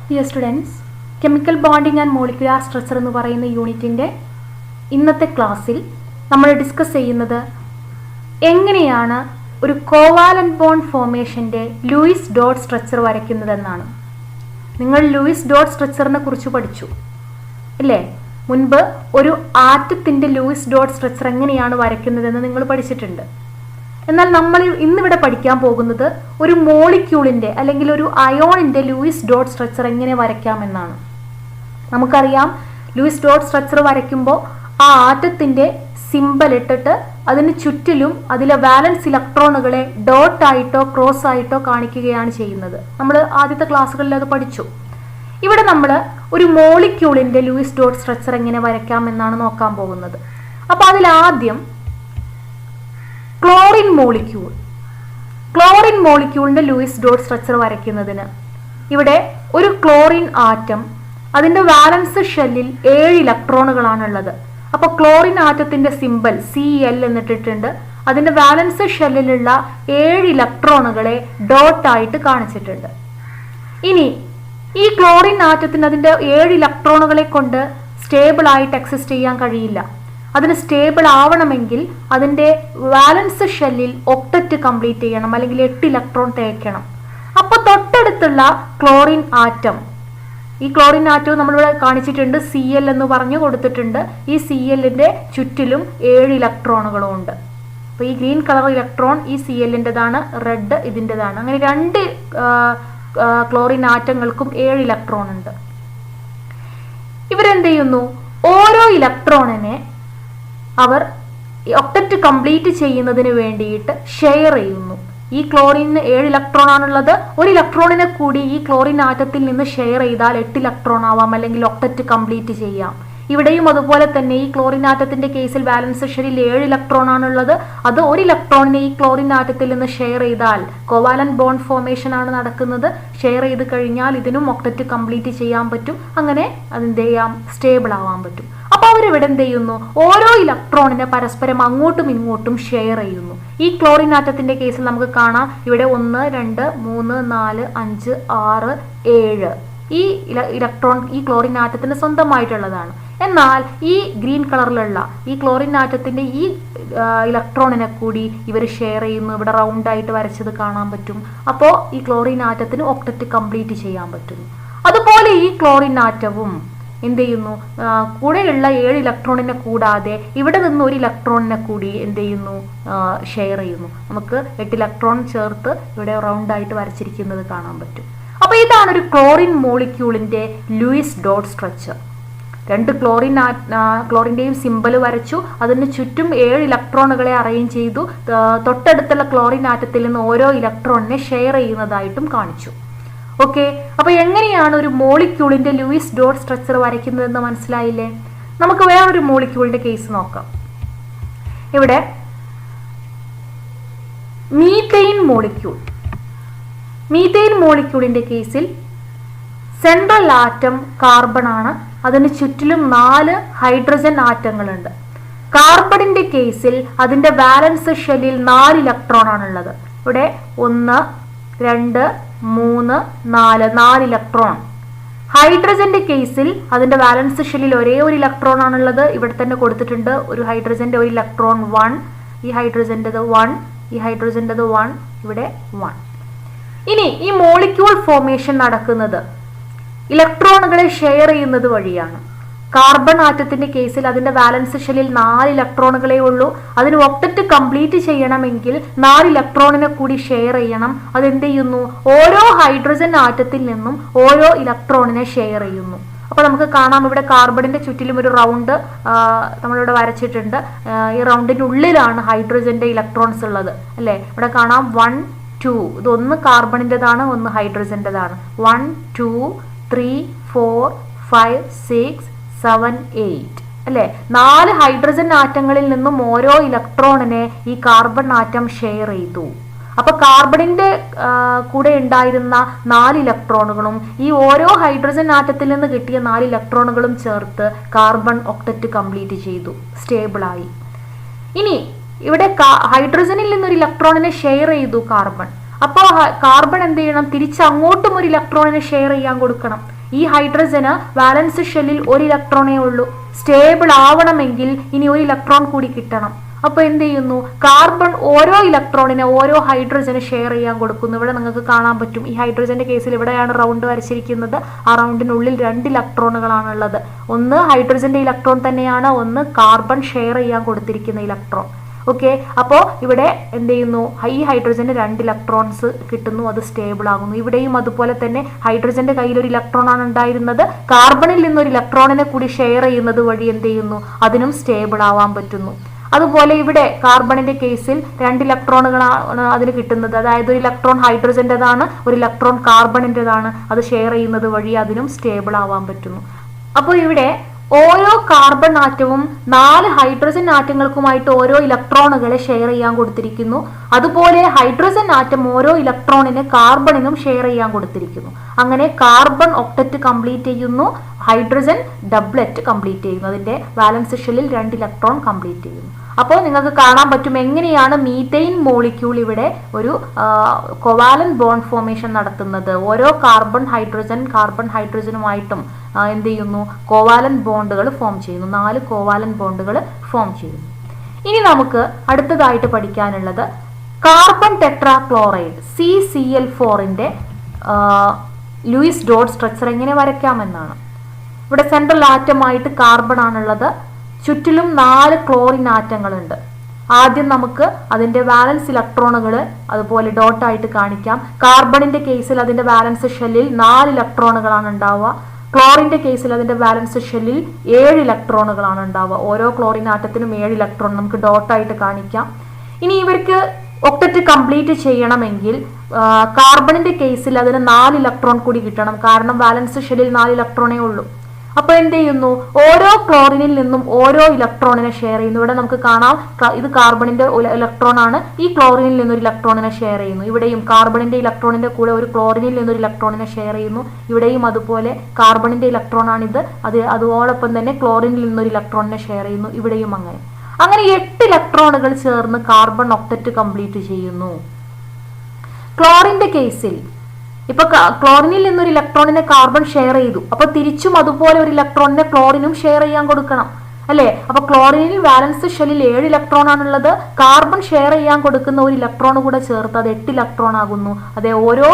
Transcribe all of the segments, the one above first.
Dear students, chemical bonding and molecular structure എന്ന് പറയുന്ന യൂണിറ്റിൻ്റെ ഇന്നത്തെ ക്ലാസ്സിൽ നമ്മൾ ഡിസ്കസ് ചെയ്യുന്നത് എങ്ങനെയാണ് ഒരു കോവാലന്റ് ബോണ്ട് ഫോർമേഷൻ്റെ ലൂയിസ് ഡോട്ട് സ്ട്രക്ചർ വരയ്ക്കുന്നതെന്നാണ്. നിങ്ങൾ ലൂയിസ് ഡോട്ട് സ്ട്രക്ചറിനെ കുറിച്ച് പഠിച്ചു അല്ലേ? മുൻപ് ഒരു ആറ്റത്തിൻ്റെ ലൂയിസ് ഡോട്ട് സ്ട്രക്ചർ എങ്ങനെയാണ് വരയ്ക്കുന്നതെന്ന് നിങ്ങൾ പഠിച്ചിട്ടുണ്ട്. എന്നാൽ നമ്മൾ ഇന്നിവിടെ പഠിക്കാൻ പോകുന്നത് ഒരു മോളിക്യൂളിൻ്റെ അല്ലെങ്കിൽ ഒരു അയോണിൻ്റെ ലൂയിസ് ഡോട്ട് സ്ട്രക്ചർ എങ്ങനെ വരയ്ക്കാമെന്നാണ്. നമുക്കറിയാം, ലൂയിസ് ഡോട്ട് സ്ട്രക്ചർ വരയ്ക്കുമ്പോൾ ആ ആറ്റത്തിൻ്റെ സിമ്പൽ ഇട്ടിട്ട് അതിന് ചുറ്റിലും അതിലെ വാലൻസ് ഇലക്ട്രോണുകളെ ഡോട്ടായിട്ടോ ക്രോസ് ആയിട്ടോ കാണിക്കുകയാണ് ചെയ്യുന്നത്. നമ്മൾ ആദ്യത്തെ ക്ലാസ്സുകളിൽ അത് പഠിച്ചു. ഇവിടെ നമ്മൾ ഒരു മോളിക്യൂളിൻ്റെ ലൂയിസ് ഡോട്ട് സ്ട്രക്ചർ എങ്ങനെ വരയ്ക്കാമെന്നാണ് നോക്കാൻ പോകുന്നത്. അപ്പോൾ അതിലാദ്യം ക്ലോറിൻ മോളിക്യൂളിൻ്റെ ലൂയിസ് ഡോട്ട് സ്ട്രക്ചർ വരയ്ക്കുന്നതിന് ഇവിടെ ഒരു ക്ലോറിൻ ആറ്റം, അതിൻ്റെ വാലൻസ് ഷെല്ലിൽ 7 ഇലക്ട്രോണുകളാണുള്ളത്. അപ്പോൾ ക്ലോറിൻ ആറ്റത്തിൻ്റെ സിമ്പൽ Cl എന്നിട്ടിട്ടുണ്ട്. അതിൻ്റെ വാലൻസ് ഷെല്ലിലുള്ള 7 ഇലക്ട്രോണുകളെ ഡോട്ടായിട്ട് കാണിച്ചിട്ടുണ്ട്. ഇനി ഈ ക്ലോറിൻ ആറ്റത്തിന് അതിൻ്റെ 7 ഇലക്ട്രോണുകളെ കൊണ്ട് സ്റ്റേബിളായിട്ട് എക്സിസ്റ്റ് ചെയ്യാൻ കഴിയില്ല. അതിന് സ്റ്റേബിൾ ആവണമെങ്കിൽ അതിൻ്റെ വാലൻസ് ഷെല്ലിൽ ഒക്ടറ്റ് കംപ്ലീറ്റ് ചെയ്യണം, അല്ലെങ്കിൽ 8 ഇലക്ട്രോൺ തേക്കണം. അപ്പോൾ തൊട്ടടുത്തുള്ള ക്ലോറിൻ ആറ്റം, ഈ ക്ലോറിൻ ആറ്റവും നമ്മളിവിടെ കാണിച്ചിട്ടുണ്ട്, Cl എന്ന് പറഞ്ഞു കൊടുത്തിട്ടുണ്ട്. ഈ Clന്റെ ചുറ്റിലും 7 ഇലക്ട്രോണുകളും ഉണ്ട്. അപ്പോൾ ഈ ഗ്രീൻ കളർ ഇലക്ട്രോൺ ഈ Clൻ്റെതാണ്, റെഡ് ഇതിൻ്റെതാണ്. അങ്ങനെ 2 ക്ലോറിൻ ആറ്റങ്ങൾക്കും 7 ഇലക്ട്രോൺ ഉണ്ട്. ഇവരെന്ത് ചെയ്യുന്നു? ഓരോ ഇലക്ട്രോണിനെ അവർ ഒക്ടറ്റ് കംപ്ലീറ്റ് ചെയ്യുന്നതിന് വേണ്ടിയിട്ട് ഷെയർ ചെയ്യുന്നു. ഈ ക്ലോറിന് 7 ഇലക്ട്രോൺ ആണുള്ളത്. ഒരു ഇലക്ട്രോണിനെ കൂടി ഈ ക്ലോറിൻ ആറ്റത്തിൽ നിന്ന് ഷെയർ ചെയ്താൽ 8 ഇലക്ട്രോൺ ആവാം, അല്ലെങ്കിൽ ഒക്ടറ്റ് കംപ്ലീറ്റ് ചെയ്യാം. ഇവിടെയും അതുപോലെ തന്നെ ഈ ക്ലോറിൻ ആറ്റത്തിന്റെ കേസിൽ വാലൻസ് ഷെല്ലിൽ 7 ഇലക്ട്രോൺ ആണുള്ളത്. അത് ഒരു ഇലക്ട്രോണിനെ ഈ ക്ലോറിൻ ആറ്റത്തിൽ നിന്ന് ഷെയർ ചെയ്താൽ കോവാലന്റ് ബോണ്ട് ഫോർമേഷൻ ആണ് നടക്കുന്നത്. ഷെയർ ചെയ്ത് കഴിഞ്ഞാൽ ഇതിനും ഒക്ടറ്റ് കംപ്ലീറ്റ് ചെയ്യാൻ പറ്റും. അങ്ങനെ അതെന്ത് ചെയ്യാം? സ്റ്റേബിൾ ആവാൻ പറ്റും. അപ്പോൾ അവരിവിടെ എന്ത് ചെയ്യുന്നു? ഓരോ ഇലക്ട്രോണിനെ പരസ്പരം അങ്ങോട്ടും ഇങ്ങോട്ടും ഷെയർ ചെയ്യുന്നു. ഈ ക്ലോറിൻ ആറ്റത്തിന്റെ കേസിൽ നമുക്ക് കാണാം, ഇവിടെ 1, 2, 3, 4, 5, 6, 7 ഈ ഇലക്ട്രോൺ ഈ ക്ലോറിൻ ആറ്റത്തിന് സ്വന്തമായിട്ടുള്ളതാണ്. എന്നാൽ ഈ ഗ്രീൻ കളറിലുള്ള ഈ ക്ലോറിൻ ആറ്റത്തിന്റെ ഈ ഇലക്ട്രോണിനെ കൂടി ഇവർ ഷെയർ ചെയ്യുന്നു. ഇവിടെ റൗണ്ടായിട്ട് വരച്ചത് കാണാൻ പറ്റും. അപ്പോൾ ഈ ക്ലോറിൻ ആറ്റത്തിന് ഒക്ടറ്റ് കംപ്ലീറ്റ് ചെയ്യാൻ പറ്റുന്നു. അതുപോലെ ഈ ക്ലോറിൻ ആറ്റവും എന്ത് ചെയ്യുന്നു? കൂടെയുള്ള 7 ഇലക്ട്രോണിനെ കൂടാതെ ഇവിടെ നിന്ന് ഒരു ഇലക്ട്രോണിനെ കൂടി എന്ത് ചെയ്യുന്നു? ഷെയർ ചെയ്യുന്നു. നമുക്ക് 8 ഇലക്ട്രോൺ ചേർത്ത് ഇവിടെ റൗണ്ടായിട്ട് വരച്ചിരിക്കുന്നത് കാണാൻ പറ്റും. അപ്പോൾ ഇതാണ് ഒരു ക്ലോറിൻ മോളിക്യൂളിൻ്റെ ലൂയിസ് ഡോട്ട് സ്ട്രക്ചർ. 2 ക്ലോറിൻ്റെയും സിമ്പൽ വരച്ചു. അതിന് ചുറ്റും 7 ഇലക്ട്രോണുകളെ അറേഞ്ച് ചെയ്തു. തൊട്ടടുത്തുള്ള ക്ലോറിൻ ആറ്റത്തിൽ നിന്ന് ഓരോ ഇലക്ട്രോണിനെ ഷെയർ ചെയ്യുന്നതായിട്ടും കാണിച്ചു. ഓക്കെ, അപ്പോൾ എങ്ങനെയാണ് ഒരു മോളിക്യൂളിൻ്റെ ലൂയിസ് ഡോട്ട് സ്ട്രക്ചർ വരയ്ക്കുന്നതെന്ന് മനസ്സിലായില്ലേ? നമുക്ക് വേറൊരു മോളിക്യൂളിൻ്റെ കേസ് നോക്കാം. ഇവിടെ മീഥെയ്ൻ മോളിക്യൂളിൻ്റെ കേസിൽ സെൻട്രൽ ആറ്റം കാർബൺ ആണ്. അതിന് ചുറ്റിലും 4 ഹൈഡ്രജൻ ആറ്റങ്ങളുണ്ട്. കാർബണിന്റെ കേസിൽ അതിന്റെ വാലൻസ് ഷെല്ലിൽ 4 ഇലക്ട്രോൺ ആണുള്ളത്. ഇവിടെ 1, 2, 3, 4 ഇലക്ട്രോൺ. ഹൈഡ്രജന്റെ കേസിൽ അതിന്റെ വാലൻസ് ഷെല്ലിൽ ഒരേ ഒരു ഇലക്ട്രോൺ ആണുള്ളത്. ഇവിടെ തന്നെ കൊടുത്തിട്ടുണ്ട്, ഒരു ഹൈഡ്രജന്റെ ഒരു ഇലക്ട്രോൺ 1, ഈ ഹൈഡ്രജൻ്റെത് 1, ഈ ഹൈഡ്രജൻ്റെത് 1, ഇവിടെ 1. ഇനി ഈ മോളിക്യൂൾ ഫോർമേഷൻ നടക്കുന്നത് ഇലക്ട്രോണുകളെ ഷെയർ ചെയ്യുന്നത് വഴിയാണ്. കാർബൺ ആറ്റത്തിന്റെ കേസിൽ അതിന്റെ വാലൻസ് ഷെല്ലിൽ 4 ഇലക്ട്രോണുകളെ ഉള്ളൂ. അതിന് ഒക്ടറ്റ് കംപ്ലീറ്റ് ചെയ്യണമെങ്കിൽ 4 ഇലക്ട്രോണിനെ കൂടി ഷെയർ ചെയ്യണം. അതെന്ത് ചെയ്യുന്നു? ഓരോ ഹൈഡ്രജൻ ആറ്റത്തിൽ നിന്നും ഓരോ ഇലക്ട്രോണിനെ ഷെയർ ചെയ്യുന്നു. അപ്പോൾ നമുക്ക് കാണാം, ഇവിടെ കാർബണിന്റെ ചുറ്റിലും ഒരു റൗണ്ട് നമ്മളിവിടെ വരച്ചിട്ടുണ്ട്. ഈ റൗണ്ടിൻ്റെ ഉള്ളിലാണ് ഹൈഡ്രജന്റെ ഇലക്ട്രോൺസ് ഉള്ളത് അല്ലേ? ഇവിടെ കാണാം 1, 2, ഇതൊന്ന് കാർബണിൻ്റെതാണ്, ഒന്ന് ഹൈഡ്രജൻ്റെതാണ്. 1, 2, 3, 4, 5, 6, 7, 8 അല്ലേ? 4 ഹൈഡ്രജൻ ആറ്റങ്ങളിൽ നിന്നും ഓരോ ഇലക്ട്രോണിനെ ഈ കാർബൺ ആറ്റം ഷെയർ ചെയ്തു. അപ്പോൾ കാർബണിന്റെ കൂടെ ഉണ്ടായിരുന്ന 4 ഇലക്ട്രോണുകളും ഈ ഓരോ ഹൈഡ്രജൻ ആറ്റത്തിൽ നിന്ന് കിട്ടിയ 4 ഇലക്ട്രോണുകളും ചേർത്ത് കാർബൺ ഒക്ടറ്റ് കംപ്ലീറ്റ് ചെയ്തു, സ്റ്റേബിളായി. ഇനി ഇവിടെ ഹൈഡ്രജനിൽ നിന്നൊരു ഇലക്ട്രോണിനെ ഷെയർ ചെയ്തു കാർബൺ. അപ്പോൾ കാർബൺ എന്ത് ചെയ്യണം? തിരിച്ച് അങ്ങോട്ടും ഒരു ഇലക്ട്രോണിനെ ഷെയർ ചെയ്യാൻ കൊടുക്കണം. ഈ ഹൈഡ്രജന് വാലൻസ് ഷെല്ലിൽ ഒരു ഇലക്ട്രോണേ ഉള്ളൂ. സ്റ്റേബിൾ ആവണമെങ്കിൽ ഇനി ഒരു ഇലക്ട്രോൺ കൂടി കിട്ടണം. അപ്പൊ എന്ത് ചെയ്യുന്നു? കാർബൺ ഓരോ ഇലക്ട്രോണിനെ ഓരോ ഹൈഡ്രജന് ഷെയർ ചെയ്യാൻ കൊടുക്കുന്നു. ഇവിടെ നിങ്ങൾക്ക് കാണാൻ പറ്റും. ഈ ഹൈഡ്രജന്റെ കേസിൽ ഇവിടെയാണ് റൗണ്ട് വരച്ചിരിക്കുന്നത്. ആ റൗണ്ടിനുള്ളിൽ 2 ഇലക്ട്രോണുകളാണുള്ളത്. ഒന്ന് ഹൈഡ്രജന്റെ ഇലക്ട്രോൺ തന്നെയാണ്, ഒന്ന് കാർബൺ ഷെയർ ചെയ്യാൻ കൊടുത്തിരിക്കുന്ന ഇലക്ട്രോൺ. ഓക്കെ, അപ്പോൾ ഇവിടെ എന്ത് ചെയ്യുന്നു? ഈ ഹൈഡ്രജന് 2 ഇലക്ട്രോൺസ് കിട്ടുന്നു, അത് സ്റ്റേബിൾ ആകുന്നു. ഇവിടെയും അതുപോലെ തന്നെ ഹൈഡ്രജന്റെ കയ്യിൽ ഒരു ഇലക്ട്രോൺ ആണ് ഉണ്ടായിരുന്നത്. കാർബണിൽ നിന്നൊരു ഇലക്ട്രോണിനെ കൂടി ഷെയർ ചെയ്യുന്നത് വഴി എന്ത് ചെയ്യുന്നു? അതിനും സ്റ്റേബിൾ ആവാൻ പറ്റുന്നു. അതുപോലെ ഇവിടെ കാർബണിന്റെ കേസിൽ 2 ഇലക്ട്രോണുകളാണ് അതിന് കിട്ടുന്നത്. അതായത് ഒരു ഇലക്ട്രോൺ ഹൈഡ്രജന്റേതാണ്, ഒരു ഇലക്ട്രോൺ കാർബണിന്റേതാണ്. അത് ഷെയർ ചെയ്യുന്നത് വഴി അതിനും സ്റ്റേബിൾ ആവാൻ പറ്റുന്നു. അപ്പോൾ ഇവിടെ ഓരോ കാർബൺ ആറ്റവും 4 ഹൈഡ്രജൻ ആറ്റങ്ങൾക്കുമായിട്ട് ഓരോ ഇലക്ട്രോണുകളെ ഷെയർ ചെയ്യാൻ കൊടുത്തിരിക്കുന്നു. അതുപോലെ ഹൈഡ്രജൻ ആറ്റം ഓരോ ഇലക്ട്രോണിന് കാർബണിനും ഷെയർ ചെയ്യാൻ കൊടുത്തിരിക്കുന്നു. അങ്ങനെ കാർബൺ ഒക്ടറ്റ് കംപ്ലീറ്റ് ചെയ്യുന്നു, ഹൈഡ്രജൻ ഡബ്ലറ്റ് കംപ്ലീറ്റ് ചെയ്യുന്നു. അതിന്റെ വാലൻസ് ഷെല്ലിൽ 2 ഇലക്ട്രോൺ കംപ്ലീറ്റ് ചെയ്യുന്നു. അപ്പോൾ നിങ്ങൾക്ക് കാണാൻ പറ്റും എങ്ങനെയാണ് മീഥെയിൻ മോളിക്യൂൾ ഇവിടെ ഒരു കോവാലന്റ് ബോണ്ട് ഫോർമേഷൻ നടത്തുന്നത്. ഓരോ കാർബൺ ഹൈഡ്രജനുമായിട്ടും എന്ത് ചെയ്യുന്നു? കോവാലന്റ് ബോണ്ടുകൾ ഫോം ചെയ്യുന്നു. 4 കോവാലന്റ് ബോണ്ടുകൾ ഫോം ചെയ്യുന്നു. ഇനി നമുക്ക് പഠിക്കാനുള്ളത് കാർബൺ ടെട്രാക്ലോറൈഡ് CCl4ന്റെ ലൂയിസ് ഡോട്ട് സ്ട്രക്ചർ എങ്ങനെ വരയ്ക്കാമെന്നാണ്. ഇവിടെ സെൻട്രൽ ആറ്റമായിട്ട് കാർബൺ ആണുള്ളത്. ചുറ്റിലും 4 ക്ലോറിൻ ആറ്റങ്ങളുണ്ട്. ആദ്യം നമുക്ക് അതിന്റെ വാലൻസ് ഇലക്ട്രോണുകൾ അതുപോലെ ഡോട്ടായിട്ട് കാണിക്കാം. കാർബണിന്റെ കേസിൽ അതിന്റെ വാലൻസ് ഷെല്ലിൽ 4 ഇലക്ട്രോണുകളാണ് ഉണ്ടാവുക. ക്ലോറിന്റെ കേസിൽ അതിന്റെ വാലൻസ് ഷെല്ലിൽ 7 ഇലക്ട്രോണുകളാണ് ഉണ്ടാവുക. ഓരോ ക്ലോറിൻ ആറ്റത്തിനും 7 ഇലക്ട്രോൺ നമുക്ക് ഡോട്ടായിട്ട് കാണിക്കാം. ഇനി ഇവർക്ക് ഒക്ടറ്റ് കംപ്ലീറ്റ് ചെയ്യണമെങ്കിൽ കാർബണിന്റെ കേസിൽ അതിന് 4 ഇലക്ട്രോൺ കൂടി കിട്ടണം. കാരണം വാലൻസ് ഷെല്ലിൽ 4 ഇലക്ട്രോണേ ഉള്ളൂ. അപ്പൊ എന്ത് ചെയ്യുന്നു? ഓരോ ക്ലോറിനിൽ നിന്നും ഓരോ ഇലക്ട്രോണിനെ ഷെയർ ചെയ്യുന്നു. ഇവിടെ നമുക്ക് കാണാം ഇത് കാർബണിന്റെ ഇലക്ട്രോൺ ആണ്. ഈ ക്ലോറിനിൽ നിന്നൊരു ഇലക്ട്രോണിനെ ഷെയർ ചെയ്യുന്നു. ഇവിടെയും കാർബണിന്റെ ഇലക്ട്രോണിന്റെ കൂടെ ഒരു ക്ലോറിനിൽ നിന്നൊരു ഇലക്ട്രോണിനെ ഷെയർ ചെയ്യുന്നു. ഇവിടെയും അതുപോലെ കാർബണിന്റെ ഇലക്ട്രോൺ ആണിത്. അതോടൊപ്പം തന്നെ ക്ലോറിനിൽ നിന്നൊരു ഇലക്ട്രോണിനെ ഷെയർ ചെയ്യുന്നു. ഇവിടെയും അങ്ങനെ 8 ഇലക്ട്രോണുകൾ ചേർന്ന് കാർബൺ ഒക്ടറ്റ് കംപ്ലീറ്റ് ചെയ്യുന്നു. ക്ലോറിന്റെ കേസിൽ ഇപ്പൊ ക്ലോറിനിൽ നിന്നൊരു ഇലക്ട്രോണിനെ കാർബൺ ഷെയർ ചെയ്തു. അപ്പൊ തിരിച്ചും അതുപോലെ ഒരു ഇലക്ട്രോണിനെ ക്ലോറിനും ഷെയർ ചെയ്യാൻ കൊടുക്കണം, അല്ലെ? അപ്പൊ ക്ലോറിനിൽ വാലൻസ് ഷെല്ലിൽ 7 ഇലക്ട്രോൺ ആണുള്ളത്. കാർബൺ ഷെയർ ചെയ്യാൻ കൊടുക്കുന്ന ഒരു ഇലക്ട്രോൺ കൂടെ ചേർത്ത് അത് 8 ഇലക്ട്രോൺ ആകുന്നു. അതെ, ഓരോ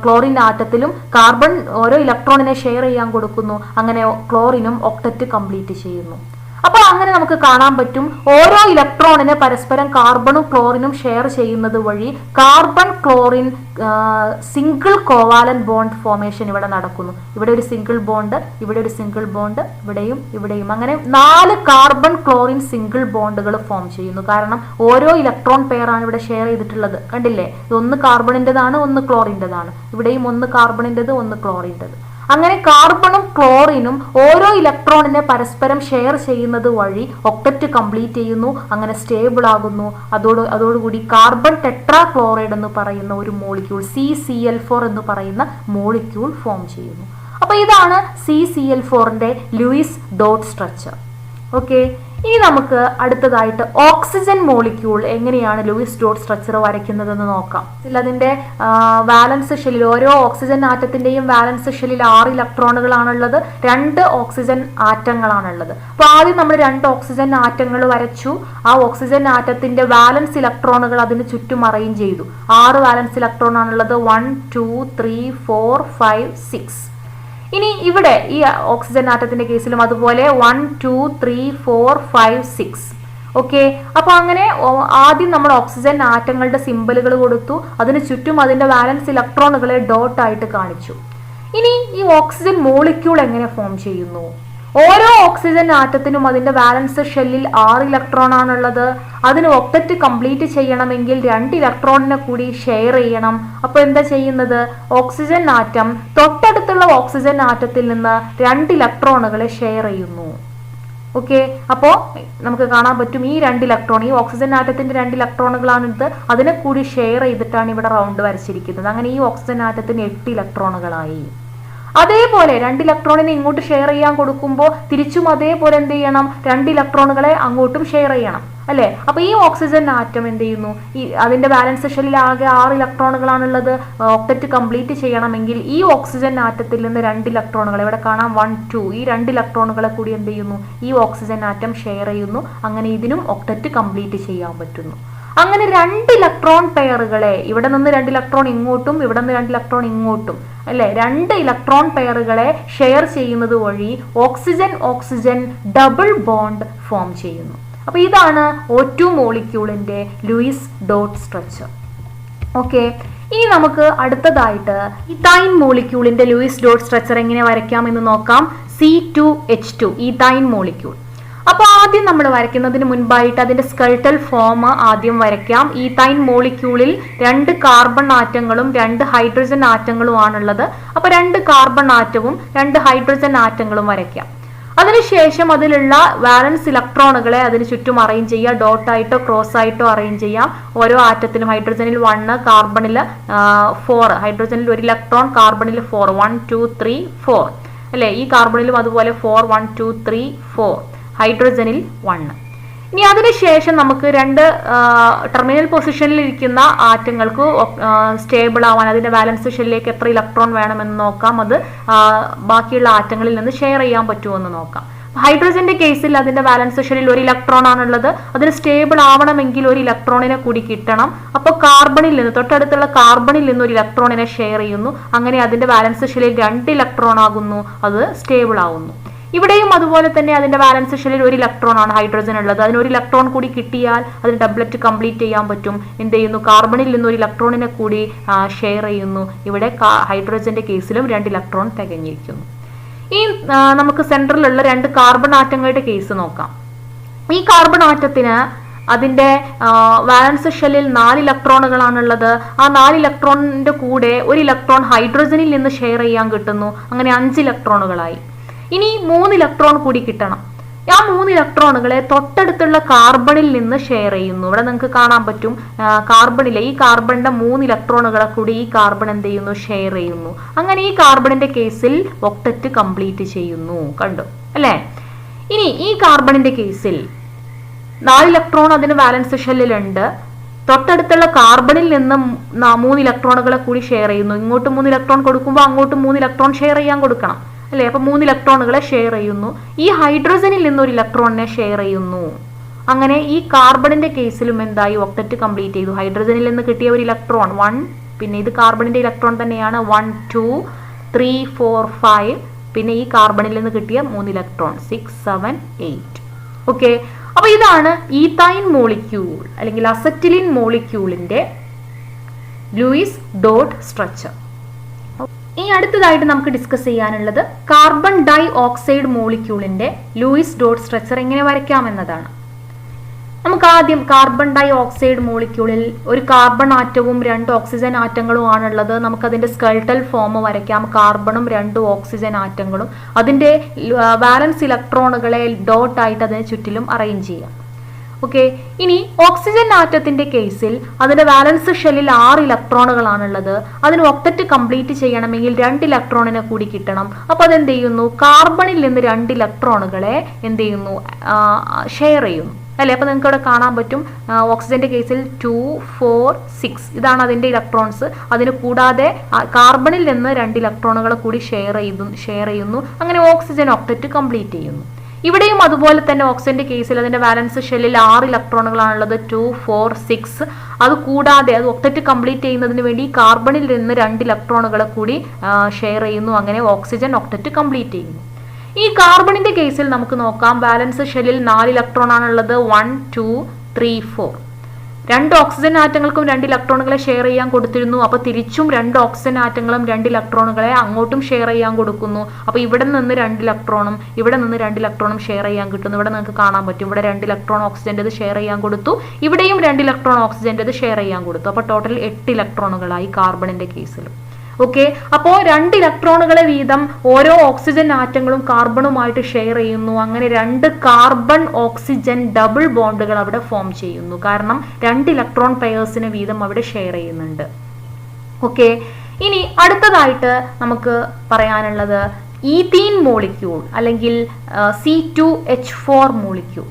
ക്ലോറിൻ ആറ്റത്തിലും കാർബൺ ഓരോ ഇലക്ട്രോണിനെ ഷെയർ ചെയ്യാൻ കൊടുക്കുന്നു. അങ്ങനെ ക്ലോറിനും ഒക്ടറ്റ് കംപ്ലീറ്റ് ചെയ്യുന്നു. അപ്പൊ അങ്ങനെ നമുക്ക് കാണാൻ പറ്റും ഓരോ ഇലക്ട്രോണിനെ പരസ്പരം കാർബണും ക്ലോറിനും ഷെയർ ചെയ്യുന്നത് വഴി carbon chlorine single covalent bond formation ഇവിടെ നടക്കുന്നു. ഇവിടെ ഒരു സിംഗിൾ ബോണ്ട്, ഇവിടെ ഒരു സിംഗിൾ ബോണ്ട്, ഇവിടെയും അങ്ങനെ 4 കാർബൺ ക്ലോറിൻ സിംഗിൾ ബോണ്ടുകൾ ഫോം ചെയ്യുന്നു. കാരണം ഓരോ ഇലക്ട്രോൺ പെയർ ആണ് ഇവിടെ ഷെയർ ചെയ്തിട്ടുള്ളത്. കണ്ടില്ലേ? ഒന്ന് കാർബണിന്റേതാണ്, ഒന്ന് ക്ലോറിന്റേതാണ്. ഇവിടെയും ഒന്ന് കാർബണിന്റേത്, ഒന്ന് ക്ലോറിന്റേത്. അങ്ങനെ കാർബണും ക്ലോറിനും ഓരോ ഇലക്ട്രോണിനെ പരസ്പരം ഷെയർ ചെയ്യുന്നത് വഴി ഒക്ടറ്റ് കംപ്ലീറ്റ് ചെയ്യുന്നു. അങ്ങനെ സ്റ്റേബിൾ ആകുന്നു. അതോടുകൂടി കാർബൺ ടെട്രാക്ലോറൈഡ് എന്ന് പറയുന്ന ഒരു മോളിക്യൂൾ CCl4 എന്ന് പറയുന്ന മോളിക്യൂൾ ഫോം ചെയ്യുന്നു. അപ്പൊ ഇതാണ് CCl4ന്റെ ലൂയിസ് ഡോട്ട് സ്ട്രക്ചർ. ഓക്കെ, ഇനി നമുക്ക് അടുത്തതായിട്ട് ഓക്സിജൻ മോളിക്യൂൾ എങ്ങനെയാണ് ലൂയിസ് ഡോട്ട് സ്ട്രക്ചർ വരയ്ക്കുന്നതെന്ന് നോക്കാം. അതിന്റെ വാലൻസ് ഷെല്ലിൽ ഓരോ ഓക്സിജൻ ആറ്റത്തിന്റെയും വാലൻസ് ഷെല്ലിൽ 6 ഇലക്ട്രോണുകളാണുള്ളത്. 2 ഓക്സിജൻ ആറ്റങ്ങളാണുള്ളത്. അപ്പൊ ആദ്യം നമ്മൾ 2 ഓക്സിജൻ ആറ്റങ്ങൾ വരച്ചു. ആ ഓക്സിജൻ ആറ്റത്തിന്റെ വാലൻസ് ഇലക്ട്രോണുകൾ അതിന് ചുറ്റും അറേഞ്ച് ചെയ്തു. 6 വാലൻസ് ഇലക്ട്രോൺ ആണുള്ളത്. 1 2 3 4 5 6. ഇനി ഇവിടെ ഈ ഓക്സിജൻ ആറ്റത്തിന്റെ കേസിലും അതുപോലെ 1 2 3 4 5 6. ഓക്കെ, അപ്പൊ അങ്ങനെ ആദ്യം നമ്മൾ ഓക്സിജൻ ആറ്റങ്ങളുടെ സിമ്പലുകൾ കൊടുത്തു. അതിന് ചുറ്റും അതിന്റെ വാലൻസ് ഇലക്ട്രോണുകളെ ഡോട്ട് ആയിട്ട് കാണിച്ചു. ഇനി ഈ ഓക്സിജൻ മോളിക്യൂൾ എങ്ങനെ ഫോം ചെയ്യുന്നു? ഓരോ ഓക്സിജൻ ആറ്റത്തിനും അതിന്റെ വാലൻസ് ഷെല്ലിൽ 6 ഇലക്ട്രോൺ ആണുള്ളത്. അതിന് ഒക്ടറ്റ് കംപ്ലീറ്റ് ചെയ്യണമെങ്കിൽ 2 ഇലക്ട്രോണിനെ കൂടി ഷെയർ ചെയ്യണം. അപ്പൊ എന്താ ചെയ്യുന്നത്? ഓക്സിജൻ ആറ്റം തൊട്ടടുത്തുള്ള ഓക്സിജൻ ആറ്റത്തിൽ നിന്ന് 2 ഇലക്ട്രോണുകളെ ഷെയർ ചെയ്യുന്നു. ഓക്കെ, അപ്പോ നമുക്ക് കാണാൻ പറ്റും ഈ 2 ഇലക്ട്രോൺ, ഈ ഓക്സിജൻ ആറ്റത്തിന്റെ 2 ഇലക്ട്രോണുകളാണ് ഇത്. അതിനെ കൂടി ഷെയർ ചെയ്തിട്ടാണ് ഇവിടെ റൗണ്ട് വരച്ചിരിക്കുന്നത്. അങ്ങനെ ഈ ഓക്സിജൻ ആറ്റത്തിന് 8 ഇലക്ട്രോണുകളായി. അതേപോലെ 2 ഇലക്ട്രോണിനെ ഇങ്ങോട്ട് ഷെയർ ചെയ്യാൻ കൊടുക്കുമ്പോൾ തിരിച്ചും അതേപോലെ എന്ത് ചെയ്യണം, 2 ഇലക്ട്രോണുകളെ അങ്ങോട്ടും ഷെയർ ചെയ്യണം അല്ലെ. അപ്പൊ ഈ ഓക്സിജൻ ആറ്റം എന്ത് ചെയ്യുന്നു, അതിന്റെ ബാലൻസ് ഷെല്ലിൽ ആകെ 6 ഇലക്ട്രോണുകളാണുള്ളത്. ഒക്ടറ്റ് കംപ്ലീറ്റ് ചെയ്യണമെങ്കിൽ ഈ ഓക്സിജൻ ആറ്റത്തിൽ നിന്ന് 2 ഇലക്ട്രോണുകൾ ഇവിടെ കാണാം 1 2 ഈ 2 ഇലക്ട്രോണുകളെ കൂടി എന്ത് ചെയ്യുന്നു, ഈ ഓക്സിജൻ ആറ്റം ഷെയർ ചെയ്യുന്നു. അങ്ങനെ ഇതിനും ഒക്ടറ്റ് കംപ്ലീറ്റ് ചെയ്യാൻ പറ്റുന്നു. അങ്ങനെ 2 ഇലക്ട്രോൺ പെയറുകളെ, ഇവിടെ നിന്ന് 2 ഇലക്ട്രോൺ ഇങ്ങോട്ടും ഇവിടെ നിന്ന് 2 ഇലക്ട്രോൺ ഇങ്ങോട്ടും അല്ലെ, 2 ഇലക്ട്രോൺ പെയറുകളെ ഷെയർ ചെയ്യുന്നത് വഴി oxygen oxygen double bond form ചെയ്യുന്നു. അപ്പൊ ഇതാണ് O2 മോളിക്യൂളിന്റെ ലൂയിസ് ഡോട്ട് സ്ട്രക്ചർ. ഓക്കെ, ഇനി നമുക്ക് അടുത്തതായിട്ട് ഇഥൈൻ മോളിക്യൂളിന്റെ ലൂയിസ് ഡോട്ട് സ്ട്രക്ചർ എങ്ങനെ വരയ്ക്കാം എന്ന് നോക്കാം. C2H2 ഇഥൈൻ molecule. അപ്പോൾ ആദ്യം നമ്മൾ വരയ്ക്കുന്നതിന് മുൻപായിട്ട് അതിന്റെ സ്കെൽട്ടൽ ഫോം ആദ്യം വരയ്ക്കാം. ഈഥൈൻ മോളിക്യൂളിൽ 2 കാർബൺ ആറ്റങ്ങളും 2 ഹൈഡ്രജൻ ആറ്റങ്ങളും ആണുള്ളത്. അപ്പോൾ 2 കാർബൺ ആറ്റവും 2 ഹൈഡ്രജൻ ആറ്റങ്ങളും വരയ്ക്കാം. അതിനുശേഷം അതിലുള്ള വാലൻസ് ഇലക്ട്രോണുകളെ അതിന് ചുറ്റും അറേഞ്ച് ചെയ്യുക. ഡോട്ട് ആയിട്ടോ ക്രോസ് ആയിട്ടോ അറേഞ്ച് ചെയ്യാം. ഓരോ ആറ്റത്തിലും ഹൈഡ്രജനിൽ 1, കാർബണിൽ 4, ഹൈഡ്രജനിൽ 1 ഇലക്ട്രോൺ, കാർബണിൽ 4, 1 2 3 4 അല്ലെ. ഈ കാർബണിലും അതുപോലെ 4 1 2 3 4, ഹൈഡ്രജനിൽ 1. ഇനി അതിനുശേഷം നമുക്ക് 2 ടെർമിനൽ പൊസിഷനിൽ ഇരിക്കുന്ന ആറ്റങ്ങൾക്ക് സ്റ്റേബിൾ ആവാൻ അതിന്റെ ബാലൻസ് ഷെല്ലിലേക്ക് എത്ര ഇലക്ട്രോൺ വേണമെന്ന് നോക്കാം. അത് ബാക്കിയുള്ള ആറ്റങ്ങളിൽ നിന്ന് ഷെയർ ചെയ്യാൻ പറ്റുമോ നോക്കാം. ഹൈഡ്രജന്റെ കേസിൽ അതിന്റെ ബാലൻസ് ഷെല്ലിൽ 1 ഇലക്ട്രോൺ ആണുള്ളത്. അതിന് സ്റ്റേബിൾ ആവണമെങ്കിൽ 1 ഇലക്ട്രോണിനെ കൂടി കിട്ടണം. അപ്പോൾ കാർബണിൽ നിന്ന്, തൊട്ടടുത്തുള്ള കാർബണിൽ നിന്ന് 1 ഇലക്ട്രോണിനെ ഷെയർ ചെയ്യുന്നു. അങ്ങനെ അതിന്റെ ബാലൻസ് ഷെല്ലിൽ 2 ഇലക്ട്രോൺ ആകുന്നു, അത് സ്റ്റേബിൾ ആവുന്നു. ഇവിടെയും അതുപോലെ തന്നെ അതിന്റെ ബാലൻസ് ഷെല്ലിൽ 1 ഇലക്ട്രോൺ ആണ് ഹൈഡ്രജൻ ഉള്ളത്. അതിന് 1 ഇലക്ട്രോൺ കൂടി കിട്ടിയാൽ അതിന് ഡബ്ലറ്റ് കംപ്ലീറ്റ് ചെയ്യാൻ പറ്റും. എന്ത് ചെയ്യുന്നു, കാർബണിൽ നിന്ന് 1 ഇലക്ട്രോണിനെ കൂടി ഷെയർ ചെയ്യുന്നു. ഇവിടെ ഹൈഡ്രജന്റെ കേസിലും 2 ഇലക്ട്രോൺ തികഞ്ഞിരിക്കുന്നു. ഈ നമുക്ക് സെൻട്രലിലുള്ള 2 കാർബൺ ആറ്റങ്ങളുടെ കേസ് നോക്കാം. ഈ കാർബൺ ആറ്റത്തിന് അതിന്റെ വാലൻസ് ഷെല്ലിൽ 4 ഇലക്ട്രോണുകളാണുള്ളത്. ആ 4 ഇലക്ട്രോണിന്റെ കൂടെ 1 ഇലക്ട്രോൺ ഹൈഡ്രജനിൽ നിന്ന് ഷെയർ ചെയ്യാൻ കിട്ടുന്നു. അങ്ങനെ 5 ഇലക്ട്രോണുകളായി. ഇനി 3 ഇലക്ട്രോൺ കൂടി കിട്ടണം. ആ 3 ഇലക്ട്രോണുകളെ തൊട്ടടുത്തുള്ള കാർബണിൽ നിന്ന് ഷെയർ ചെയ്യുന്നു. ഇവിടെ നിങ്ങൾക്ക് കാണാൻ പറ്റും കാർബണിലെ ഈ കാർബണിന്റെ 3 ഇലക്ട്രോണുകളെ കൂടി ഈ കാർബൺ എന്ത് ചെയ്യുന്നു, ഷെയർ ചെയ്യുന്നു. അങ്ങനെ ഈ കാർബണിന്റെ കേസിൽ ഒക്ടറ്റ് കംപ്ലീറ്റ് ചെയ്യുന്നു. കണ്ടു അല്ലേ. ഇനി ഈ കാർബണിന്റെ കേസിൽ 4 ഇലക്ട്രോൺ അതിന് ബാലൻസ് ഷെല്ലിലുണ്ട്. തൊട്ടടുത്തുള്ള കാർബണിൽ നിന്ന് 3 ഇലക്ട്രോണുകളെ കൂടി ഷെയർ ചെയ്യുന്നു. ഇങ്ങോട്ട് 3 ഇലക്ട്രോൺ കൊടുക്കുമ്പോൾ അങ്ങോട്ട് 3 ഇലക്ട്രോൺ ഷെയർ ചെയ്യാൻ കൊടുക്കണം അല്ലെ. അപ്പൊ 3 ഇലക്ട്രോണുകളെ ഷെയർ ചെയ്യുന്നു. ഈ ഹൈഡ്രജനിൽ നിന്ന് 1 ഇലക്ട്രോണിനെ ഷെയർ ചെയ്യുന്നു. അങ്ങനെ ഈ കാർബണിന്റെ കേസിലും എന്തായി, ഒക്ടറ്റ് കംപ്ലീറ്റ് ചെയ്തു. ഹൈഡ്രജനിൽ നിന്ന് കിട്ടിയ 1 ഇലക്ട്രോൺ 1, പിന്നെ ഇത് കാർബണിന്റെ ഇലക്ട്രോൺ തന്നെയാണ് 1 2 3 4 5, പിന്നെ ഈ കാർബണിൽ നിന്ന് കിട്ടിയ 3 ഇലക്ട്രോൺ 6 7 8. ഓക്കെ, അപ്പൊ ഇതാണ് ഈഥൈൻ മോളിക്യൂൾ അല്ലെങ്കിൽ അസറ്റിലിൻ മോളിക്യൂളിന്റെ ലൂയിസ് ഡോട്ട് സ്ട്രക്ചർ. ഇനി അടുത്തതായിട്ട് നമുക്ക് ഡിസ്കസ് ചെയ്യാനുള്ളത് കാർബൺ ഡൈ ഓക്സൈഡ് മോളിക്യൂളിന്റെ ലൂയിസ് ഡോട്ട് സ്ട്രക്ചർ എങ്ങനെ വരയ്ക്കാം എന്നതാണ്. നമുക്ക് ആദ്യം കാർബൺ ഡൈ ഓക്സൈഡ് മോളിക്യൂളിൽ 1 കാർബൺ ആറ്റവും 2 ഓക്സിജൻ ആറ്റങ്ങളും ആണുള്ളത്. നമുക്ക് അതിന്റെ സ്കെൽട്ടൽ ഫോം വരയ്ക്കാം. കാർബണും 2 ഓക്സിജൻ ആറ്റങ്ങളും അതിന്റെ വാലൻസ് ഇലക്ട്രോണുകളെ ഡോട്ട് ആയിട്ട് അതിന് ചുറ്റിലും അറേഞ്ച് ചെയ്യാം. ഓക്കെ, ഇനി ഓക്സിജൻ ആറ്റത്തിന്റെ കേസിൽ അതിന്റെ വാലൻസ് ഷെല്ലിൽ 6 ഇലക്ട്രോണുകളാണുള്ളത്. അതിന് ഒക്ടറ്റ് കംപ്ലീറ്റ് ചെയ്യണമെങ്കിൽ 2 ഇലക്ട്രോണിനെ കൂടി കിട്ടണം. അപ്പൊ അതെന്ത് ചെയ്യുന്നു, കാർബണിൽ നിന്ന് 2 ഇലക്ട്രോണുകളെ എന്ത് ചെയ്യുന്നു, ഷെയർ ചെയ്യുന്നു അല്ലെ. അപ്പൊ നിങ്ങൾക്ക് ഇവിടെ കാണാൻ പറ്റും ഓക്സിജന്റെ കേസിൽ 2 4 6 ഇതാണ് അതിന്റെ ഇലക്ട്രോൺസ്. അതിന് കൂടാതെ കാർബണിൽ നിന്ന് 2 ഇലക്ട്രോണുകളെ കൂടി ഷെയർ ചെയ്യുന്നു. അങ്ങനെ ഓക്സിജൻ ഒക്ടറ്റ് കംപ്ലീറ്റ് ചെയ്യുന്നു. ഇവിടെയും അതുപോലെ തന്നെ ഓക്സിജന്റെ കേസിൽ അതിന്റെ വാലൻസ് ഷെല്ലിൽ 6 ഇലക്ട്രോണുകളാണുള്ളത് 2 4 6. അത് കൂടാതെ അത് ഒക്ടറ്റ് കംപ്ലീറ്റ് ചെയ്യുന്നതിന് വേണ്ടി കാർബണിൽ നിന്ന് 2 ഇലക്ട്രോണുകളെ കൂടി ഷെയർ ചെയ്യുന്നു. അങ്ങനെ ഓക്സിജൻ ഒക്ടറ്റ് കംപ്ലീറ്റ് ചെയ്യുന്നു. ഈ കാർബണിന്റെ കേസിൽ നമുക്ക് നോക്കാം. ബാലൻസ് ഷെല്ലിൽ 4 ഇലക്ട്രോൺ ആണുള്ളത് 1 2 3 4. 2 ഓക്സിജൻ ആറ്റങ്ങൾക്കും 2 ഇലക്ട്രോണുകളെ ഷെയർ ചെയ്യാൻ കൊടുത്തിരുന്നു. അപ്പൊ തിരിച്ചും 2 ഓക്സിജൻ ആറ്റങ്ങളും 2 ഇലക്ട്രോണുകളെ അങ്ങോട്ടും ഷെയർ ചെയ്യാൻ കൊടുക്കുന്നു. അപ്പൊ ഇവിടെ നിന്ന് 2 ഇലക്ട്രോണും ഇവിടെ നിന്ന് 2 ഇലക്ട്രോണും ഷെയർ ചെയ്യാൻ കിട്ടുന്നു. ഇവിടെ നിങ്ങൾക്ക് കാണാൻ പറ്റും. ഇവിടെ 2 ഇലക്ട്രോൺ ഓക്സിജന്റേത് ഷെയർ ചെയ്യാൻ കൊടുത്തു. ഇവിടെയും 2 ഇലക്ട്രോൺ ഓക്സിജന്റേത് ഷെയർ ചെയ്യാൻ കൊടുത്തു. അപ്പൊ ടോട്ടൽ 8 ഇലക്ട്രോണുകളായി കാർബണിന്റെ കേസിലും. ഓക്കെ, അപ്പോൾ 2 ഇലക്ട്രോണുകളെ വീതം ഓരോ ഓക്സിജൻ ആറ്റങ്ങളും കാർബണുമായിട്ട് ഷെയർ ചെയ്യുന്നു. അങ്ങനെ 2 കാർബൺ ഓക്സിജൻ ഡബിൾ ബോണ്ടുകൾ അവിടെ ഫോം ചെയ്യുന്നു. കാരണം 2 ഇലക്ട്രോൺ പെയേഴ്സിന് വീതം അവിടെ ഷെയർ ചെയ്യുന്നുണ്ട്. ഓക്കെ, ഇനി അടുത്തതായിട്ട് നമുക്ക് പറയാനുള്ളത് ഈത്തീൻ മോളിക്യൂൾ അല്ലെങ്കിൽ C2H4 മോളിക്യൂൾ.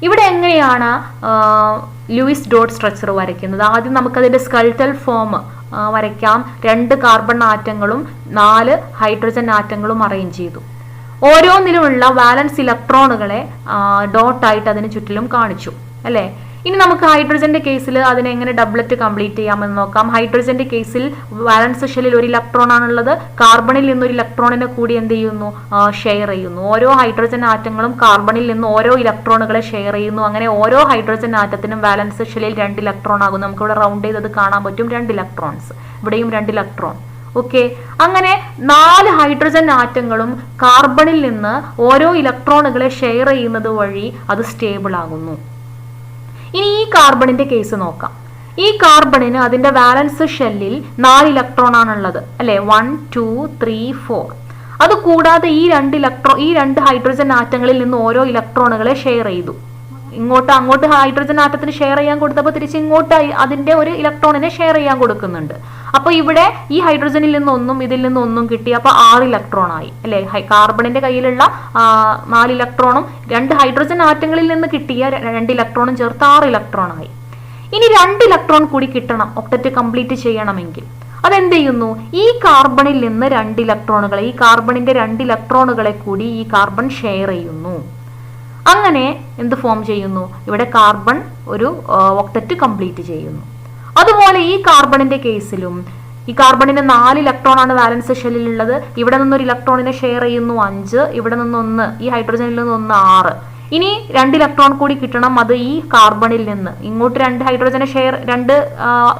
ഇവിടെ എങ്ങനെയാണ് ലൂയിസ് ഡോട്ട് സ്ട്രക്ചർ വരയ്ക്കുന്നത്? ആദ്യം നമുക്കതിൻ്റെ സ്കെൽറ്റൽ ഫോം വരയ്ക്കാം. 2 കാർബൺ ആറ്റങ്ങളും 4 ഹൈഡ്രജൻ ആറ്റങ്ങളും അറേഞ്ച് ചെയ്തു. ഓരോന്നിലുമുള്ള വാലൻസ് ഇലക്ട്രോണുകളെ ഡോട്ടായിട്ട് അതിന് ചുറ്റിലും കാണിച്ചു അല്ലേ. ഇനി നമുക്ക് ഹൈഡ്രജന്റെ കേസിൽ അതിനെ എങ്ങനെ ഡബ്ലറ്റ് കംപ്ലീറ്റ് ചെയ്യാമെന്ന് നോക്കാം. ഹൈഡ്രജന്റെ കേസിൽ വാലൻസ് ഷെല്ലിൽ 1 ഇലക്ട്രോൺ ആണുള്ളത്. കാർബണിൽ നിന്ന് 1 ഇലക്ട്രോണിനെ കൂടി എന്ത് ചെയ്യുന്നു? ഷെയർ ചെയ്യുന്നു. ഓരോ ഹൈഡ്രജൻ ആറ്റങ്ങളും കാർബണിൽ നിന്ന് ഓരോ ഇലക്ട്രോണുകളെ ഷെയർ ചെയ്യുന്നു. അങ്ങനെ ഓരോ ഹൈഡ്രജൻ ആറ്റത്തിനും വാലൻസ് ഷെല്ലിൽ 2 ഇലക്ട്രോൺ ആകും. നമുക്ക് ഇവിടെ റൗണ്ട് ചെയ്തത് കാണാൻ പറ്റും. 2 ഇലക്ട്രോൺസ്, ഇവിടെയും 2 ഇലക്ട്രോൺ. ഓക്കെ, അങ്ങനെ 4 ഹൈഡ്രജൻ ആറ്റങ്ങളും കാർബണിൽ നിന്ന് ഓരോ ഇലക്ട്രോണുകളെ ഷെയർ ചെയ്യുന്നത് വഴി അത് സ്റ്റേബിൾ ആകുന്നു. ഇനി ഈ കാർബണിന്റെ കേസ് നോക്കാം. ഈ കാർബണിന് അതിന്റെ വാലൻസ് ഷെല്ലിൽ 4 ഇലക്ട്രോൺ ആണുള്ളത് അല്ലെ. 1 2 3 4. അത് കൂടാതെ ഈ 2 ഹൈഡ്രജൻ ആറ്റങ്ങളിൽ നിന്ന് ഓരോ ഇലക്ട്രോണുകളെ ഷെയർ ചെയ്തു. അങ്ങോട്ട് ഹൈഡ്രജൻ ആറ്റത്തിന് ഷെയർ ചെയ്യാൻ കൊടുത്തപ്പോൾ തിരിച്ച് ഇങ്ങോട്ട് അതിന്റെ 1 ഇലക്ട്രോണിനെ ഷെയർ ചെയ്യാൻ കൊടുക്കുന്നുണ്ട്. അപ്പൊ ഇവിടെ ഈ ഹൈഡ്രജനിൽ നിന്നൊന്നും ഇതിൽ നിന്നൊന്നും കിട്ടി. അപ്പൊ 6 ഇലക്ട്രോൺ ആയി അല്ലെ. കാർബണിന്റെ കയ്യിലുള്ള 4 ഇലക്ട്രോണും 2 ഹൈഡ്രജൻ ആറ്റങ്ങളിൽ നിന്ന് കിട്ടിയ 2 ഇലക്ട്രോണും ചേർത്ത് 6 ഇലക്ട്രോൺ ആയി. ഇനി 2 ഇലക്ട്രോൺ കൂടി കിട്ടണം ഒക്ടറ്റ് കംപ്ലീറ്റ് ചെയ്യണമെങ്കിൽ. അതെന്ത് ചെയ്യുന്നു? ഈ കാർബണിൽ നിന്ന് 2 ഇലക്ട്രോണുകളെ, ഈ കാർബണിന്റെ 2 ഇലക്ട്രോണുകളെ കൂടി ഈ കാർബൺ ഷെയർ ചെയ്യുന്നു. അങ്ങനെ എന്ത് ഫോം ചെയ്യുന്നു? ഇവിടെ കാർബൺ ഒരു ഒക്ടറ്റ് കംപ്ലീറ്റ് ചെയ്യുന്നു. അതുപോലെ ഈ കാർബണിന്റെ കേസിലും ഈ കാർബണിന് 4 ഇലക്ട്രോൺ ആണ് വാലൻസ് ഷെല്ലിൽ ഉള്ളത്. ഇവിടെ നിന്ന് 1 ഇലക്ട്രോണിനെ ഷെയർ ചെയ്യുന്നു 5, ഇവിടെ നിന്ന് 1, ഈ ഹൈഡ്രജനിൽ നിന്ന് 1 6. ഇനി 2 ഇലക്ട്രോൺ കൂടി കിട്ടണം. അത് ഈ കാർബണിൽ നിന്ന് ഇങ്ങോട്ട് 2 ഹൈഡ്രജനെ 2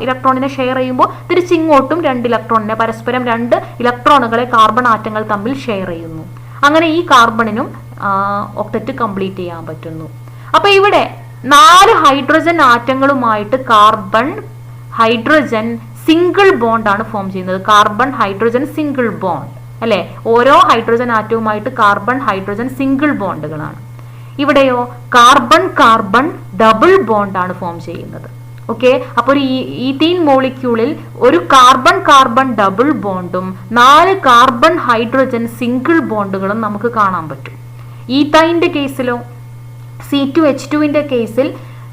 ഇലക്ട്രോണിനെ ഷെയർ ചെയ്യുമ്പോൾ തിരിച്ച് ഇങ്ങോട്ടും 2 ഇലക്ട്രോണിനെ, പരസ്പരം 2 ഇലക്ട്രോണുകളെ കാർബൺ ആറ്റങ്ങൾ തമ്മിൽ ഷെയർ ചെയ്യുന്നു. അങ്ങനെ ഈ കാർബണിനും ഒക്ടറ്റ് കംപ്ലീറ്റ് ചെയ്യാൻ പറ്റുന്നു. അപ്പൊ ഇവിടെ 4 ഹൈഡ്രജൻ ആറ്റങ്ങളുമായിട്ട് കാർബൺ ഹൈഡ്രജൻ സിംഗിൾ ബോണ്ട് ആണ് ഫോം ചെയ്യുന്നത്. കാർബൺ ഹൈഡ്രജൻ സിംഗിൾ ബോണ്ട് അല്ലെ. ഓരോ ഹൈഡ്രജൻ ആറ്റവുമായിട്ട് കാർബൺ ഹൈഡ്രജൻ സിംഗിൾ ബോണ്ടുകളാണ്. ഇവിടെയോ കാർബൺ കാർബൺ ഡബിൾ ബോണ്ട് ആണ് ഫോം ചെയ്യുന്നത്. ഓക്കെ, അപ്പോൾ ഒരു ഈത്തീൻ മോളിക്യൂളിൽ 1 കാർബൺ കാർബൺ ഡബിൾ ബോണ്ടും 4 കാർബൺ ഹൈഡ്രജൻ സിംഗിൾ ബോണ്ടുകളും നമുക്ക് കാണാൻ പറ്റും. ഈത്തൈന്റെ കേസിലോ C2H2ന്റെ കേസിൽ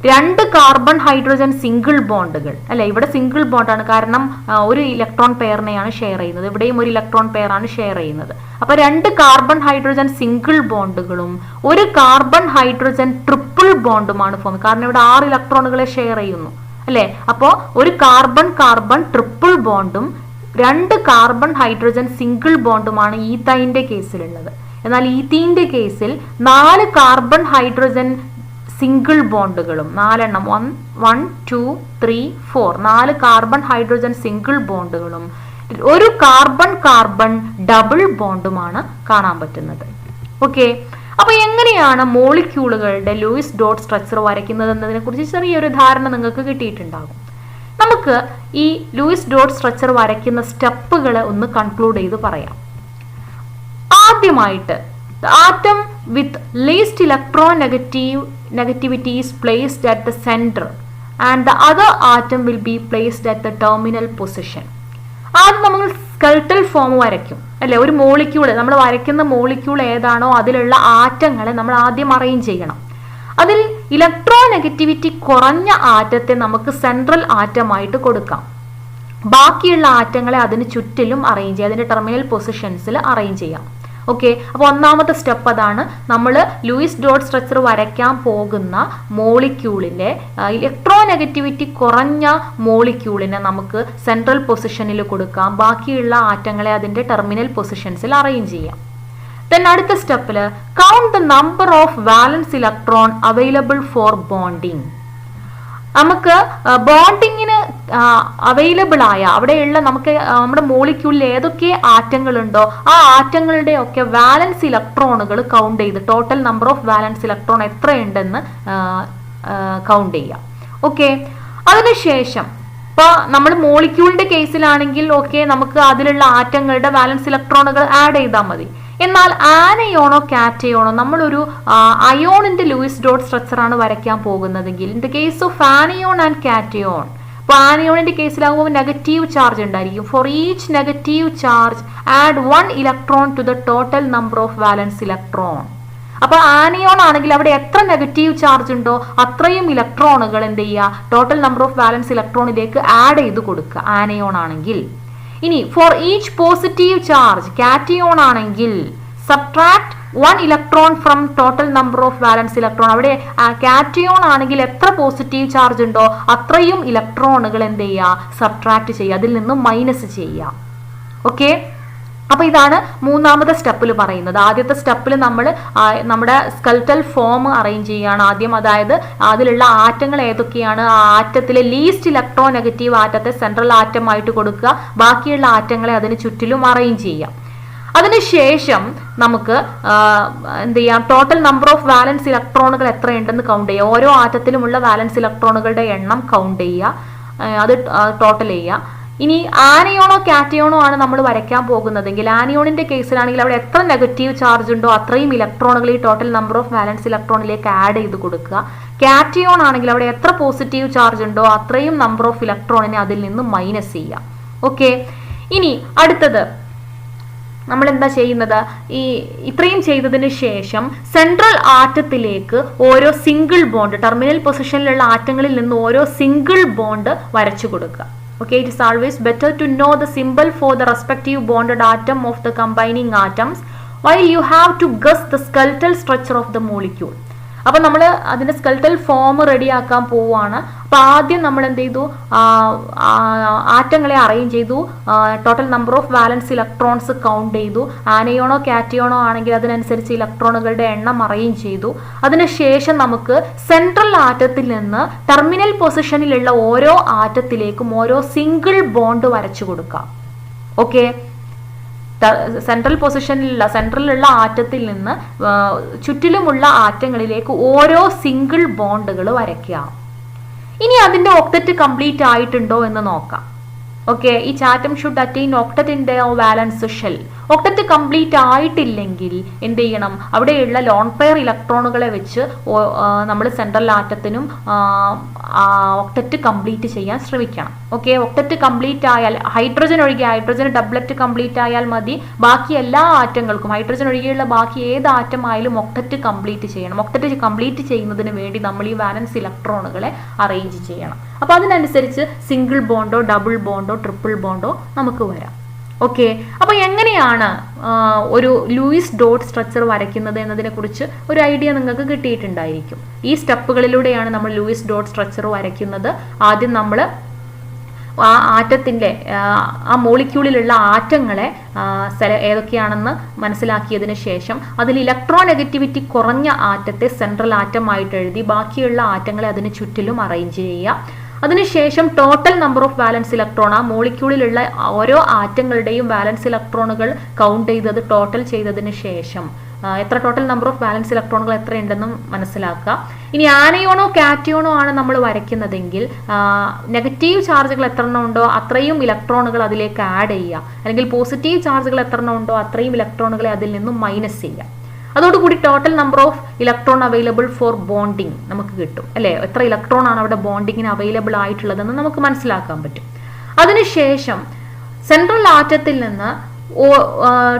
2 കാർബൺ ഹൈഡ്രജൻ സിംഗിൾ ബോണ്ടുകൾ അല്ലെ. ഇവിടെ സിംഗിൾ ബോണ്ടാണ്, കാരണം 1 ഇലക്ട്രോൺ പെയറിനെയാണ് ഷെയർ ചെയ്യുന്നത്. ഇവിടെയും 1 ഇലക്ട്രോൺ പെയർ ആണ് ഷെയർ ചെയ്യുന്നത്. അപ്പൊ 2 കാർബൺ ഹൈഡ്രജൻ സിംഗിൾ ബോണ്ടുകളും 1 കാർബൺ ഹൈഡ്രജൻ ട്രിപ്പിൾ ബോണ്ടുമാണ് ഫോം. കാരണം ഇവിടെ 6 ഇലക്ട്രോണുകളെ ഷെയർ ചെയ്യുന്നു അല്ലെ. അപ്പോ 1 കാർബൺ കാർബൺ ട്രിപ്പിൾ ബോണ്ടും 2 കാർബൺ ഹൈഡ്രജൻ സിംഗിൾ ബോണ്ടുമാണ് ഈത്തൈന്റെ കേസിലുള്ളത്. എന്നാൽ ഈത്തീന്റെ കേസിൽ 4 കാർബൺ ഹൈഡ്രജൻ സിംഗിൾ ബോണ്ടുകളും 4 എണ്ണം 1 2 3 4 4 കാർബൺ ഹൈഡ്രജൻ സിംഗിൾ ബോണ്ടുകളും 1 കാർബൺ കാർബൺ ഡബിൾ ബോണ്ടുമാണ് കാണാൻ പറ്റുന്നത്. ഓക്കെ, അപ്പൊ എങ്ങനെയാണ് മോളിക്യൂളുകളുടെ ലൂയിസ് ഡോട്ട് സ്ട്രക്ചർ വരയ്ക്കുന്നത് എന്നതിനെ കുറിച്ച് ചെറിയൊരു ധാരണ നിങ്ങൾക്ക് കിട്ടിയിട്ടുണ്ടാകും. നമുക്ക് ഈ ലൂയിസ് ഡോട്ട് സ്ട്രക്ചർ വരയ്ക്കുന്ന സ്റ്റെപ്പുകൾ ഒന്ന് കൺക്ലൂഡ് ചെയ്ത് പറയാം. ആദ്യമായിട്ട് atom with least electron negativity is placed at the center and the other atom will be placed at the terminal position. ആദ്യം നമ്മൾ സ്കെൽട്ടൽ ഫോം വരയ്ക്കും അല്ലെ. ഒരു മോളിക്യൂൾ, നമ്മൾ വരയ്ക്കുന്ന മോളിക്യൂൾ ഏതാണോ അതിലുള്ള ആറ്റങ്ങളെ നമ്മൾ ആദ്യം അറേഞ്ച് ചെയ്യണം. അതിൽ ഇലക്ട്രോനെഗറ്റിവിറ്റി കുറഞ്ഞ ആറ്റത്തെ നമുക്ക് സെൻട്രൽ ആറ്റമായിട്ട് കൊടുക്കാം. ബാക്കിയുള്ള ആറ്റങ്ങളെ അതിന് ചുറ്റിലും അറേഞ്ച് ചെയ്യാം, അതിന്റെ ടെർമിനൽ പൊസിഷൻസിൽ അറേഞ്ച് ചെയ്യാം. ഓക്കെ, അപ്പോൾ ഒന്നാമത്തെ സ്റ്റെപ്പ് അതാണ്. നമ്മൾ ലൂയിസ് ഡോട്ട് സ്ട്രക്ചർ വരയ്ക്കാൻ പോകുന്ന മോളിക്യൂളിലെ ഇലക്ട്രോനെഗറ്റിവിറ്റി കുറഞ്ഞ മോളിക്യൂളിനെ നമുക്ക് സെൻട്രൽ പൊസിഷനിൽ കൊടുക്കാം. ബാക്കിയുള്ള ആറ്റങ്ങളെ അതിന്റെ ടെർമിനൽ പൊസിഷൻസിൽ അറേഞ്ച് ചെയ്യാം. ദെൻ അടുത്ത സ്റ്റെപ്പിൽ count the number of valence electron available for bonding. നമുക്ക് ബോണ്ടിങ്ങിന് അവൈലബിൾ ആയ അവിടെയുള്ള നമ്മുടെ മോളിക്യൂളിൽ ഏതൊക്കെ ആറ്റങ്ങളുണ്ടോ ആ ആറ്റങ്ങളുടെ ഒക്കെ വാലൻസ് ഇലക്ട്രോണുകൾ കൗണ്ട് ചെയ്ത് total number of valence electron എത്രയുണ്ടെന്ന് കൗണ്ട് ചെയ്യാം. ഓക്കെ, അതിനുശേഷം ഇപ്പൊ നമ്മൾ മോളിക്യൂളിന്റെ കേസിലാണെങ്കിൽ ഓക്കെ നമുക്ക് അതിലുള്ള ആറ്റങ്ങളുടെ വാലൻസ് ഇലക്ട്രോണുകൾ ആഡ് ചെയ്താൽ മതി. എന്നാൽ ആനയോണോ കാറ്റയോണോ നമ്മളൊരു അയോണിന്റെ ലൂയിസ് ഡോട്ട് സ്ട്രക്ചർ ആണ് വരയ്ക്കാൻ പോകുന്നതെങ്കിൽ in the case of anion and cation അപ്പോൾ ആനയോണിന്റെ കേസിലാകുമ്പോൾ നെഗറ്റീവ് ചാർജ് ഉണ്ടായിരിക്കും. For each negative charge add 1 electron to the total number of valence electron. അപ്പൊ ആനിയോൺ ആണെങ്കിൽ അവിടെ എത്ര നെഗറ്റീവ് ചാർജ് ഉണ്ടോ അത്രയും ഇലക്ട്രോണുകൾ എന്ത് ചെയ്യുക, ടോട്ടൽ നമ്പർ ഓഫ് വാലൻസ് ഇലക്ട്രോണിലേക്ക് ആഡ് ചെയ്ത് കൊടുക്കുക ആനയോൺ ആണെങ്കിൽ. ഇനി for each positive charge cation ആണെങ്കിൽ subtract 1 electron from total number of valence electron. അവിടെ കാറ്റിയോൺ ആണെങ്കിൽ എത്ര പോസിറ്റീവ് ചാർജ് ഉണ്ടോ അത്രയും ഇലക്ട്രോണുകൾ എന്ത് ചെയ്യുക, സബ്ട്രാക്ട് ചെയ്യുക, അതിൽ നിന്നും മൈനസ് ചെയ്യുക. ഓക്കെ, അപ്പൊ ഇതാണ് മൂന്നാമത്തെ സ്റ്റെപ്പിൽ പറയുന്നത്. ആദ്യത്തെ സ്റ്റെപ്പിൽ നമ്മൾ നമ്മുടെ സ്കെൽറ്റൽ ഫോം അറേഞ്ച് ചെയ്യുകയാണ് ആദ്യം. അതായത് അതിലുള്ള ആറ്റങ്ങൾ ഏതൊക്കെയാണ്, ആ ആറ്റത്തിലെ ലീസ്റ്റ് ഇലക്ട്രോ നെഗറ്റീവ് ആറ്റത്തെ സെൻട്രൽ ആറ്റം ആയിട്ട് കൊടുക്കുക, ബാക്കിയുള്ള ആറ്റങ്ങളെ അതിന് ചുറ്റിലും അറേഞ്ച് ചെയ്യാം. അതിനുശേഷം നമുക്ക് എന്ത് ചെയ്യാം, ടോട്ടൽ നമ്പർ ഓഫ് വാലൻസ് ഇലക്ട്രോണുകൾ എത്രയുണ്ടെന്ന് കൗണ്ട് ചെയ്യുക. ഓരോ ആറ്റത്തിലുമുള്ള വാലൻസ് ഇലക്ട്രോണുകളുടെ എണ്ണം കൗണ്ട് ചെയ്യുക, അത് ടോട്ടൽ ചെയ്യുക. ഇനി ആനയോണോ കാറ്റയോണോ ആണ് നമ്മൾ വരയ്ക്കാൻ പോകുന്നതെങ്കിൽ ആനിയോണിന്റെ കേസിലാണെങ്കിൽ അവിടെ എത്ര നെഗറ്റീവ് ചാർജ് ഉണ്ടോ അത്രയും ഇലക്ട്രോണുകൾ ഈ ടോട്ടൽ നമ്പർ ഓഫ് വാലൻസ് ഇലക്ട്രോണിലേക്ക് ആഡ് ചെയ്ത് കൊടുക്കുക. കാറ്റയോൺ ആണെങ്കിൽ അവിടെ എത്ര പോസിറ്റീവ് ചാർജ് ഉണ്ടോ അത്രയും നമ്പർ ഓഫ് ഇലക്ട്രോണിനെ അതിൽ നിന്ന് മൈനസ് ചെയ്യുക. ഓക്കെ, ഇനി അടുത്തത് നമ്മൾ എന്താ ചെയ്യുന്നത്, ഇത്രയും ചെയ്തതിന് ശേഷം സെൻട്രൽ ആറ്റത്തിലേക്ക് ഓരോ സിംഗിൾ ബോണ്ട്, ടെർമിനൽ പൊസിഷനിലുള്ള ആറ്റങ്ങളിൽ നിന്ന് ഓരോ സിംഗിൾ ബോണ്ട് വരച്ചു കൊടുക്കുക. Okay, it is always better to know the symbol for the respective bonded atom of the combining atoms while you have to guess the skeletal structure of the molecule. അപ്പൊ നമ്മൾ അതിന്റെ skeletal form റെഡിയാക്കാൻ പോവുകയാണ്. അപ്പൊ ആദ്യം നമ്മൾ എന്ത് ചെയ്തു, ആറ്റങ്ങളെ അറേഞ്ച് ചെയ്തു, total number of വാലൻസ് electrons count ചെയ്തു. ആനയോണോ കാറ്റിയോണോ ആണെങ്കിൽ അതിനനുസരിച്ച് ഇലക്ട്രോണുകളുടെ എണ്ണം അറേഞ്ച് ചെയ്തു. അതിനുശേഷം നമുക്ക് സെൻട്രൽ ആറ്റത്തിൽ നിന്ന് ടെർമിനൽ പൊസിഷനിലുള്ള ഓരോ ആറ്റത്തിലേക്കും ഓരോ സിംഗിൾ ബോണ്ട് വരച്ചു കൊടുക്കാം. ഓക്കെ, സെൻട്രലിലുള്ള ആറ്റത്തിൽ നിന്ന് ചുറ്റിലുമുള്ള ആറ്റങ്ങളിലേക്ക് ഓരോ സിംഗിൾ ബോണ്ടുകൾ വരയ്ക്കുക. ഇനി അതിന്റെ ഒക്ടറ്റ് കംപ്ലീറ്റ് ആയിട്ടുണ്ടോ എന്ന് നോക്കാം. Okay, each atom should attain octet in the valence shell. Octet complete ആയിട്ടില്ലെങ്കിൽ എന്ത് ചെയ്യണം, അവിടെയുള്ള ലോൺ പെയർ ഇലക്ട്രോണുകളെ വെച്ച് നമ്മൾ സെൻട്രൽ ആറ്റത്തിനും ഒക്ടറ്റ് കംപ്ലീറ്റ് ചെയ്യാൻ ശ്രമിക്കണം. ഓക്കെ, ഒക്ടറ്റ് കംപ്ലീറ്റ് ആയാൽ ഹൈഡ്രജൻ ഒഴികെ, ഹൈഡ്രജൻ ഡബ്ലറ്റ് കംപ്ലീറ്റ് ആയാൽ മതി. ബാക്കി എല്ലാ ആറ്റങ്ങൾക്കും ഹൈഡ്രജൻ ഒഴികെയുള്ള ബാക്കി ഏത് ആറ്റം ആയാലും ഒക്ടറ്റ് കംപ്ലീറ്റ് ചെയ്യണം. ഒക്ടറ്റ് കംപ്ലീറ്റ് ചെയ്യുന്നതിന് വേണ്ടി നമ്മൾ ഈ വാലൻസ് ഇലക്ട്രോണുകളെ അറേഞ്ച് ചെയ്യണം. അപ്പൊ അതിനനുസരിച്ച് സിംഗിൾ ബോണ്ടോ ഡബിൾ ബോണ്ടോ ട്രിപ്പിൾ ബോണ്ടോ നമുക്ക് വരാം. ഓക്കെ, അപ്പൊ എങ്ങനെയാണ് ഒരു ലൂയിസ് ഡോട്ട് സ്ട്രക്ചർ വരയ്ക്കുന്നത് എന്നതിനെ കുറിച്ച് ഒരു ഐഡിയ നിങ്ങൾക്ക് കിട്ടിയിട്ടുണ്ടായിരിക്കും. ഈ സ്റ്റെപ്പുകളിലൂടെയാണ് നമ്മൾ ലൂയിസ് ഡോട്ട് സ്ട്രക്ചർ വരയ്ക്കുന്നത്. ആദ്യം നമ്മൾ ആ ആറ്റത്തിന്റെ ആ മോളിക്യൂളിലുള്ള ആറ്റങ്ങളെ ഏതൊക്കെയാണെന്ന് മനസ്സിലാക്കിയതിന് ശേഷം അതിൽ ഇലക്ട്രോ നെഗറ്റിവിറ്റി കുറഞ്ഞ ആറ്റത്തെ സെൻട്രൽ ആറ്റം ആയിട്ട് എഴുതി ബാക്കിയുള്ള ആറ്റങ്ങളെ അതിന് ചുറ്റിലും അറേഞ്ച് ചെയ്യുക. അതിനുശേഷം total number of valence electron, ആ മോളിക്യൂളിലുള്ള ഓരോ ആറ്റങ്ങളുടെയും വാലൻസ് ഇലക്ട്രോണുകൾ കൗണ്ട് ചെയ്തത് ടോട്ടൽ ചെയ്തതിന് ശേഷം എത്ര ടോട്ടൽ നമ്പർ ഓഫ് വാലൻസ് ഇലക്ട്രോണുകൾ എത്രയുണ്ടെന്നും മനസ്സിലാക്കുക. ഇനി ആനയോണോ കാറ്റിയോണോ ആണ് നമ്മൾ വരയ്ക്കുന്നതെങ്കിൽ നെഗറ്റീവ് ചാർജുകൾ എത്ര എണ്ണം ഉണ്ടോ അത്രയും ഇലക്ട്രോണുകൾ അതിലേക്ക് ആഡ് ചെയ്യുക, അല്ലെങ്കിൽ പോസിറ്റീവ് ചാർജുകൾ എത്ര എണ്ണം ഉണ്ടോ അത്രയും ഇലക്ട്രോണുകളെ അതിൽ നിന്നും മൈനസ് ചെയ്യുക. അതോടുകൂടി total number of electron available for bonding നമുക്ക് കിട്ടും, അല്ലെ? എത്ര ഇലക്ട്രോൺ ആണ് അവിടെ ബോണ്ടിങ്ങിന് അവൈലബിൾ ആയിട്ടുള്ളതെന്ന് നമുക്ക് മനസ്സിലാക്കാൻ പറ്റും. അതിനുശേഷം സെൻട്രൽ ആറ്റത്തിൽ നിന്ന്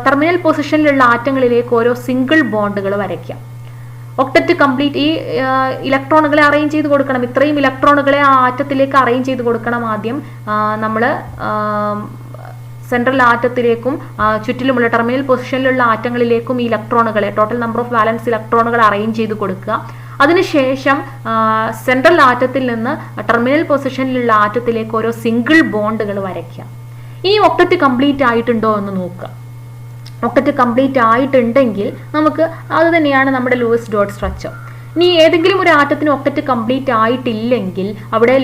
ടെർമിനൽ പൊസിഷനിലുള്ള ആറ്റങ്ങളിലേക്ക് ഓരോ സിംഗിൾ ബോണ്ടുകൾ വരയ്ക്കാം. ഒക്ടറ്റ് കംപ്ലീറ്റ് ഈ ഇലക്ട്രോണുകളെ അറേഞ്ച് ചെയ്ത് കൊടുക്കണം. ഇത്രയും ഇലക്ട്രോണുകളെ ആ ആറ്റത്തിലേക്ക് അറേഞ്ച് ചെയ്ത് കൊടുക്കണം. ആദ്യം നമ്മൾ സെൻട്രൽ ആറ്റത്തിലേക്കും ചുറ്റിലുമുള്ള ടെർമിനൽ പൊസിഷനിലുള്ള ആറ്റങ്ങളിലേക്കും ഈ ഇലക്ട്രോണുകളെ ടോട്ടൽ നമ്പർ ഓഫ് വാലൻസ് ഇലക്ട്രോണുകൾ അറേഞ്ച് ചെയ്ത് കൊടുക്കുക. അതിനുശേഷം സെൻട്രൽ ആറ്റത്തിൽ നിന്ന് ടെർമിനൽ പൊസിഷനിലുള്ള ആറ്റത്തിലേക്ക് ഓരോ സിംഗിൾ ബോണ്ടുകൾ വരയ്ക്കുക. ഇനി ഒക്ടറ്റ് കംപ്ലീറ്റ് ആയിട്ടുണ്ടോ എന്ന് നോക്കുക. ഒക്ടറ്റ് കംപ്ലീറ്റ് ആയിട്ടുണ്ടെങ്കിൽ നമുക്ക് അത് തന്നെയാണ് നമ്മുടെ ലൂയിസ് ഡോട്ട് സ്ട്രക്ചർ. ഇനി ഏതെങ്കിലും ഒരു ആറ്റത്തിന് ഒക്ടറ്റ് കംപ്ലീറ്റ് ആയിട്ടില്ലെങ്കിൽ അവിടെ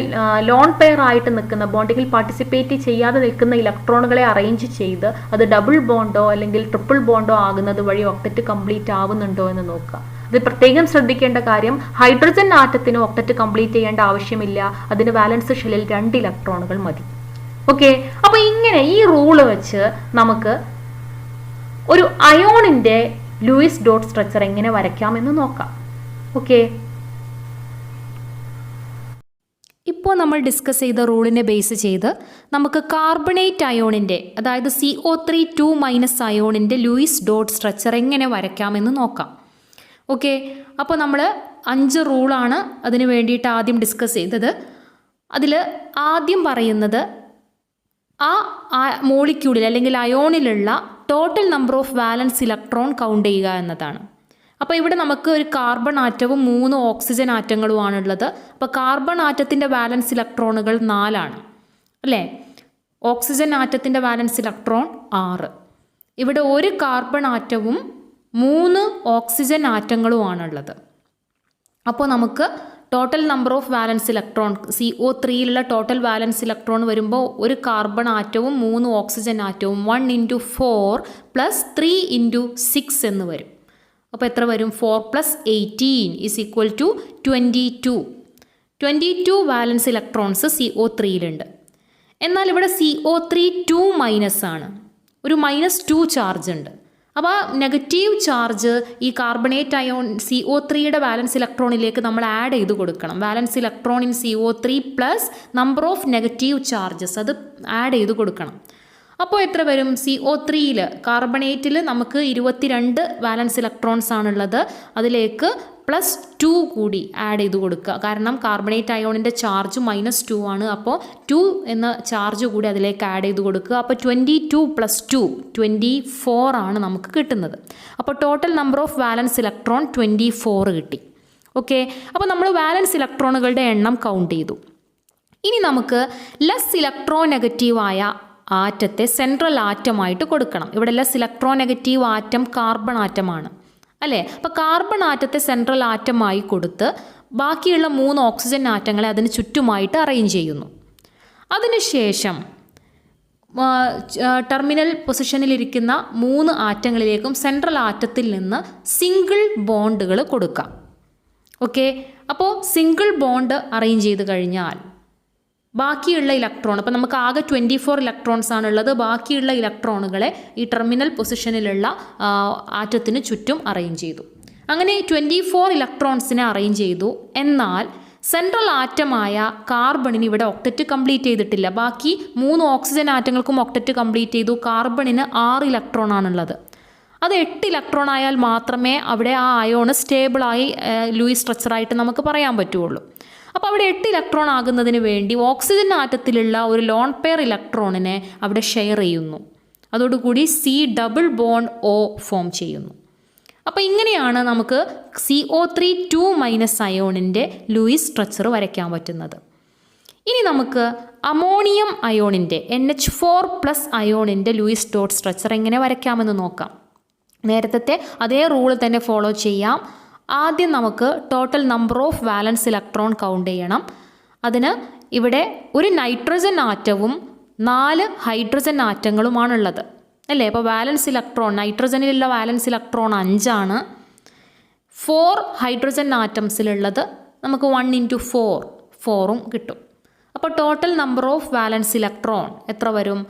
ലോൺ പെയർ ആയിട്ട് നിൽക്കുന്ന, ബോണ്ടിങ്ങിൽ പാർട്ടിസിപ്പേറ്റ് ചെയ്യാതെ നിൽക്കുന്ന ഇലക്ട്രോണുകളെ അറേഞ്ച് ചെയ്ത് അത് ഡബിൾ ബോണ്ടോ അല്ലെങ്കിൽ ട്രിപ്പിൾ ബോണ്ടോ ആകുന്നത് വഴി ഒക്ടറ്റ് കംപ്ലീറ്റ് ആവുന്നുണ്ടോ എന്ന് നോക്കുക. ഇത് പ്രത്യേകം ശ്രദ്ധിക്കേണ്ട കാര്യം, ഹൈഡ്രജൻ ആറ്റത്തിന് ഒക്ടറ്റ് കംപ്ലീറ്റ് ചെയ്യേണ്ട ആവശ്യമില്ല. അതിന് വാലൻസ് ഷെല്ലിൽ 2 ഇലക്ട്രോണുകൾ മതി. ഓക്കെ, അപ്പൊ ഇങ്ങനെ ഈ റൂള് വെച്ച് നമുക്ക് ഒരു അയോണിന്റെ ലൂയിസ് ഡോട്ട് സ്ട്രക്ചർ എങ്ങനെ വരയ്ക്കാം എന്ന് നോക്കാം. ഓക്കെ, ഇപ്പോൾ ഇപ്പോൾ നമ്മൾ ഡിസ്കസ് ചെയ്ത റൂളിനെ ബേസ് ചെയ്ത് നമുക്ക് കാർബണേറ്റ് അയോണിൻ്റെ, അതായത് CO3 അയോണിൻ്റെ ലൂയിസ് ഡോട്ട് സ്ട്രക്ചർ എങ്ങനെ വരയ്ക്കാമെന്ന് നോക്കാം. ഓക്കെ, അപ്പോൾ നമ്മൾ 5 റൂളാണ് അതിന് വേണ്ടിയിട്ട് ആദ്യം ഡിസ്കസ് ചെയ്തത്. അതിൽ ആദ്യം പറയുന്നത് ആ മോളിക്യൂളിൽ അല്ലെങ്കിൽ അയോണിലുള്ള total number of valence electron count ചെയ്യുക എന്നതാണ്. അപ്പോൾ ഇവിടെ നമുക്ക് ഒരു കാർബൺ ആറ്റവും 3 ഓക്സിജൻ ആറ്റങ്ങളുമാണുള്ളത്. അപ്പോൾ കാർബൺ ആറ്റത്തിൻ്റെ വാലൻസ് ഇലക്ട്രോണുകൾ 4 അല്ലേ? ഓക്സിജൻ ആറ്റത്തിൻ്റെ വാലൻസ് ഇലക്ട്രോൺ 6. ഇവിടെ ഒരു കാർബൺ ആറ്റവും 3 ഓക്സിജൻ ആറ്റങ്ങളുമാണുള്ളത്. അപ്പോൾ നമുക്ക് total number of valence electron CO3യിലുള്ള ടോട്ടൽ വാലൻസ് ഇലക്ട്രോൺ വരുമ്പോൾ ഒരു കാർബൺ ആറ്റവും 3 ഓക്സിജൻ ആറ്റവും 1 × 4 + 3 × 6 എന്ന് വരും. അപ്പോൾ എത്ര വരും? 4 + 18 = 22. 22 വാലൻസ് ഇലക്ട്രോൺസ് CO3യിലുണ്ട്. എന്നാൽ ഇവിടെ CO3 2- ആണ്, ഒരു -2 ചാർജ് ഉണ്ട്. അപ്പോൾ നെഗറ്റീവ് ചാർജ് ഈ കാർബണേറ്റ് അയോൺ CO3യുടെ വാലൻസ് ഇലക്ട്രോണിലേക്ക് നമ്മൾ ആഡ് ചെയ്ത് കൊടുക്കണം. വാലൻസ് electron in CO3 plus number of negative charges അത് ആഡ് ചെയ്ത് കൊടുക്കണം. അപ്പോൾ എത്ര വരും? CO3യിൽ കാർബണേറ്റിൽ നമുക്ക് 22 വാലൻസ് ഇലക്ട്രോൺസ് ആണുള്ളത്. അതിലേക്ക് +2 കൂടി ആഡ് ചെയ്ത് കൊടുക്കുക. കാരണം കാർബണേറ്റ് അയോണിൻ്റെ ചാർജ് -2 ആണ്. അപ്പോൾ 2 എന്ന ചാർജ് കൂടി അതിലേക്ക് ആഡ് ചെയ്ത് കൊടുക്കുക. അപ്പോൾ 22 + 2 24 ആണ് നമുക്ക് കിട്ടുന്നത്. അപ്പോൾ total number of valence electron 24 കിട്ടി. ഓക്കെ, അപ്പോൾ നമ്മൾ വാലൻസ് ഇലക്ട്രോണുകളുടെ എണ്ണം കൗണ്ട് ചെയ്തു. ഇനി നമുക്ക് ലെസ് ഇലക്ട്രോനെഗറ്റീവായ ആറ്റത്തെ സെൻട്രൽ ആറ്റമായിട്ട് കൊടുക്കണം. ഇവിടെ ലെസ് ഇലക്ട്രോനെഗറ്റീവ് ആറ്റം കാർബൺ ആറ്റമാണ് അല്ലേ? അപ്പോൾ കാർബൺ ആറ്റത്തെ സെൻട്രൽ ആറ്റമായി കൊടുത്ത് ബാക്കിയുള്ള 3 ഓക്സിജൻ ആറ്റങ്ങളെ അതിന് ചുറ്റുമായിട്ട് അറേഞ്ച് ചെയ്യുന്നു. അതിനുശേഷം ടെർമിനൽ പൊസിഷനിലിരിക്കുന്ന 3 ആറ്റങ്ങളിലേക്കും സെൻട്രൽ ആറ്റത്തിൽ നിന്ന് സിംഗിൾ ബോണ്ടുകൾ കൊടുക്കാം. ഓക്കെ, അപ്പോൾ സിംഗിൾ ബോണ്ട് അറേഞ്ച് ചെയ്ത് കഴിഞ്ഞാൽ ബാക്കിയുള്ള ഇലക്ട്രോൺ, അപ്പോൾ നമുക്ക് ആകെ 24 ഇലക്ട്രോൺസ് ആണുള്ളത്. ബാക്കിയുള്ള ഇലക്ട്രോണുകളെ ഈ ടെർമിനൽ പൊസിഷനിലുള്ള ആറ്റത്തിന് ചുറ്റും അറേഞ്ച് ചെയ്തു. അങ്ങനെ 24 ഇലക്ട്രോൺസിനെ അറേഞ്ച് ചെയ്തു. എന്നാൽ സെൻട്രൽ ആറ്റമായ കാർബണിന് ഇവിടെ ഒക്ടറ്റ് കംപ്ലീറ്റ് ചെയ്തിട്ടില്ല. ബാക്കി 3 ഓക്സിജൻ ആറ്റങ്ങൾക്കും ഒക്ടറ്റ് കംപ്ലീറ്റ് ചെയ്തു. കാർബണിന് 6 ഇലക്ട്രോൺ ആണുള്ളത്. അത് 8 ഇലക്ട്രോൺ ആയാൽ മാത്രമേ അവിടെ ആ അയോണ് സ്റ്റേബിളായി ലൂയിസ് സ്ട്രക്ചറായിട്ട് നമുക്ക് പറയാൻ പറ്റുള്ളൂ. അപ്പോൾ അവിടെ 8 ഇലക്ട്രോൺ ആകുന്നതിന് വേണ്ടി ഓക്സിജൻ ആറ്റത്തിലുള്ള ഒരു ലോൺ പെയർ ഇലക്ട്രോണിനെ അവിടെ ഷെയർ ചെയ്യുന്നു. അതോടുകൂടി C≡O ഫോം ചെയ്യുന്നു. അപ്പോൾ ഇങ്ങനെയാണ് നമുക്ക് CO3 2- അയോണിൻ്റെ ലൂയിസ് സ്ട്രക്ചർ വരയ്ക്കാൻ പറ്റുന്നത്. ഇനി നമുക്ക് അമോണിയം അയോണിൻ്റെ NH4+ അയോണിൻ്റെ ലൂയിസ് ഡോട്ട് സ്ട്രക്ചർ എങ്ങനെ വരയ്ക്കാമെന്ന് നോക്കാം. നേരത്തെ അതേ റൂൾ തന്നെ ഫോളോ ചെയ്യാം. ആദ്യം നമുക്ക് total number of valence electron count ചെയ്യണം. അതിന് ഇവിടെ ഒരു നൈട്രജൻ ആറ്റവും 4 ഹൈഡ്രജൻ ആറ്റങ്ങളുമാണുള്ളത് അല്ലേ? അപ്പോൾ വാലൻസ് ഇലക്ട്രോൺ, നൈട്രജനിലുള്ള വാലൻസ് ഇലക്ട്രോൺ 5 ആണ്. 4 ഹൈഡ്രജൻ ആറ്റംസിലുള്ളത് നമുക്ക് 1 × 4 കിട്ടും. അപ്പോൾ total number of valence electron എത്ര വരും?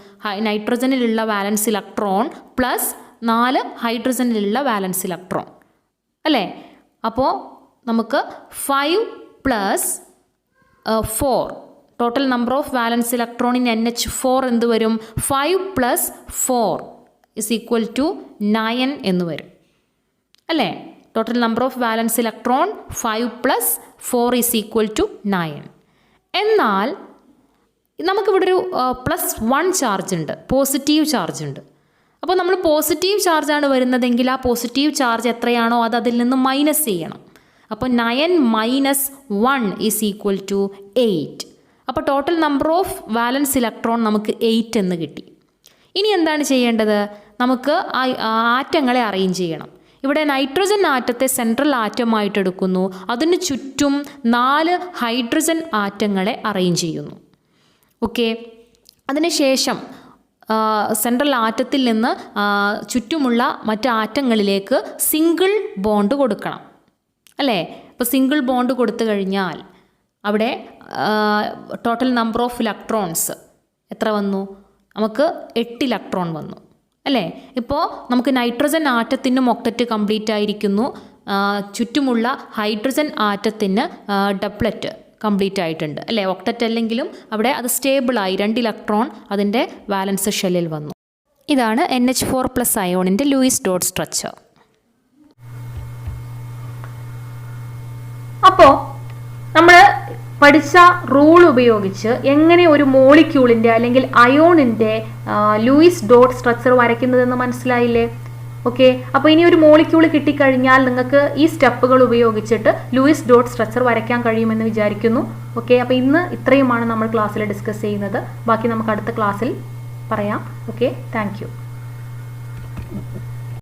നൈട്രജനിലുള്ള വാലൻസ് ഇലക്ട്രോൺ പ്ലസ് 4 ഹൈഡ്രജനിലുള്ള വാലൻസ് ഇലക്ട്രോൺ അല്ലേ? അപ്പോൾ നമുക്ക് 5 + 4 total number of valence electron in NH4 എന്ത് വരും? 5 + 4 = 9 എന്ന് വരും അല്ലേ? Total number of valence electron 5 + 4 = 9. എന്നാൽ നമുക്കിവിടെ ഒരു +1 ചാർജ് ഉണ്ട്, പോസിറ്റീവ് ചാർജ് ഉണ്ട്. അപ്പോൾ നമ്മൾ പോസിറ്റീവ് ചാർജാണ് വരുന്നതെങ്കിൽ ആ പോസിറ്റീവ് ചാർജ് എത്രയാണോ അത് അതിൽ നിന്ന് മൈനസ് ചെയ്യണം. അപ്പോൾ 9 - 1 = 8. അപ്പോൾ total number of valence electron നമുക്ക് 8 എന്ന് കിട്ടി. ഇനി എന്താണ് ചെയ്യേണ്ടത്? നമുക്ക് ആറ്റങ്ങളെ അറേഞ്ച് ചെയ്യണം. ഇവിടെ നൈട്രജൻ ആറ്റത്തെ സെൻട്രൽ ആറ്റമായിട്ട് എടുക്കുന്നു. അതിന് ചുറ്റും 4 ഹൈഡ്രജൻ ആറ്റങ്ങളെ അറേഞ്ച് ചെയ്യുന്നു. ഓക്കെ, അതിനുശേഷം സെൻട്രൽ ആറ്റത്തിൽ നിന്ന് ചുറ്റുമുള്ള മറ്റ് ആറ്റങ്ങളിലേക്ക് സിംഗിൾ ബോണ്ട് കൊടുക്കണം അല്ലേ? അപ്പോൾ സിംഗിൾ ബോണ്ട് കൊടുത്തു കഴിഞ്ഞാൽ അവിടെ ടോട്ടൽ നമ്പർ ഓഫ് ഇലക്ട്രോൺസ് എത്ര വന്നു? നമുക്ക് 8 ഇലക്ട്രോൺ വന്നു അല്ലേ? ഇപ്പോൾ നമുക്ക് നൈട്രജൻ ആറ്റത്തിനും ഒക്ടറ്റ് കംപ്ലീറ്റ് ആയിരിക്കുന്നു. ചുറ്റുമുള്ള ഹൈഡ്രജൻ ആറ്റത്തിന് ഡബ്ലറ്റ് കംപ്ലീറ്റ് ആയിട്ടുണ്ട് അല്ലേ. ഒക്ടറ്റ് അല്ലെങ്കിലും അവിടെ അത് സ്റ്റേബിളായി, 2 ഇലക്ട്രോൺ അതിൻ്റെ വാലൻസ് ഷെല്ലിൽ വന്നു. ഇതാണ് NH4+ അയോണിൻ്റെ ലൂയിസ് ഡോട്ട് സ്ട്രക്ചർ. അപ്പോൾ നമ്മൾ പഠിച്ച റൂൾ ഉപയോഗിച്ച് എങ്ങനെ ഒരു മോളിക്യൂളിൻ്റെ അല്ലെങ്കിൽ അയോണിൻ്റെ ലൂയിസ് ഡോട്ട് സ്ട്രക്ചർ വരയ്ക്കുന്നതെന്ന് മനസ്സിലായില്ലേ? ഓക്കെ, അപ്പോൾ ഇനി ഒരു മോളിക്യൂൾ കിട്ടിക്കഴിഞ്ഞാൽ നിങ്ങൾക്ക് ഈ സ്റ്റെപ്പുകൾ ഉപയോഗിച്ചിട്ട് ലൂയിസ് ഡോട്ട് സ്ട്രക്ചർ വരയ്ക്കാൻ കഴിയുമെന്ന് വിചാരിക്കുന്നു. ഓക്കെ, അപ്പോൾ ഇന്ന് ഇത്രയുമാണ് നമ്മൾ ക്ലാസ്സിൽ ഡിസ്കസ് ചെയ്യുന്നത്. ബാക്കി നമുക്ക് അടുത്ത ക്ലാസ്സിൽ പറയാം. Okay, thank you.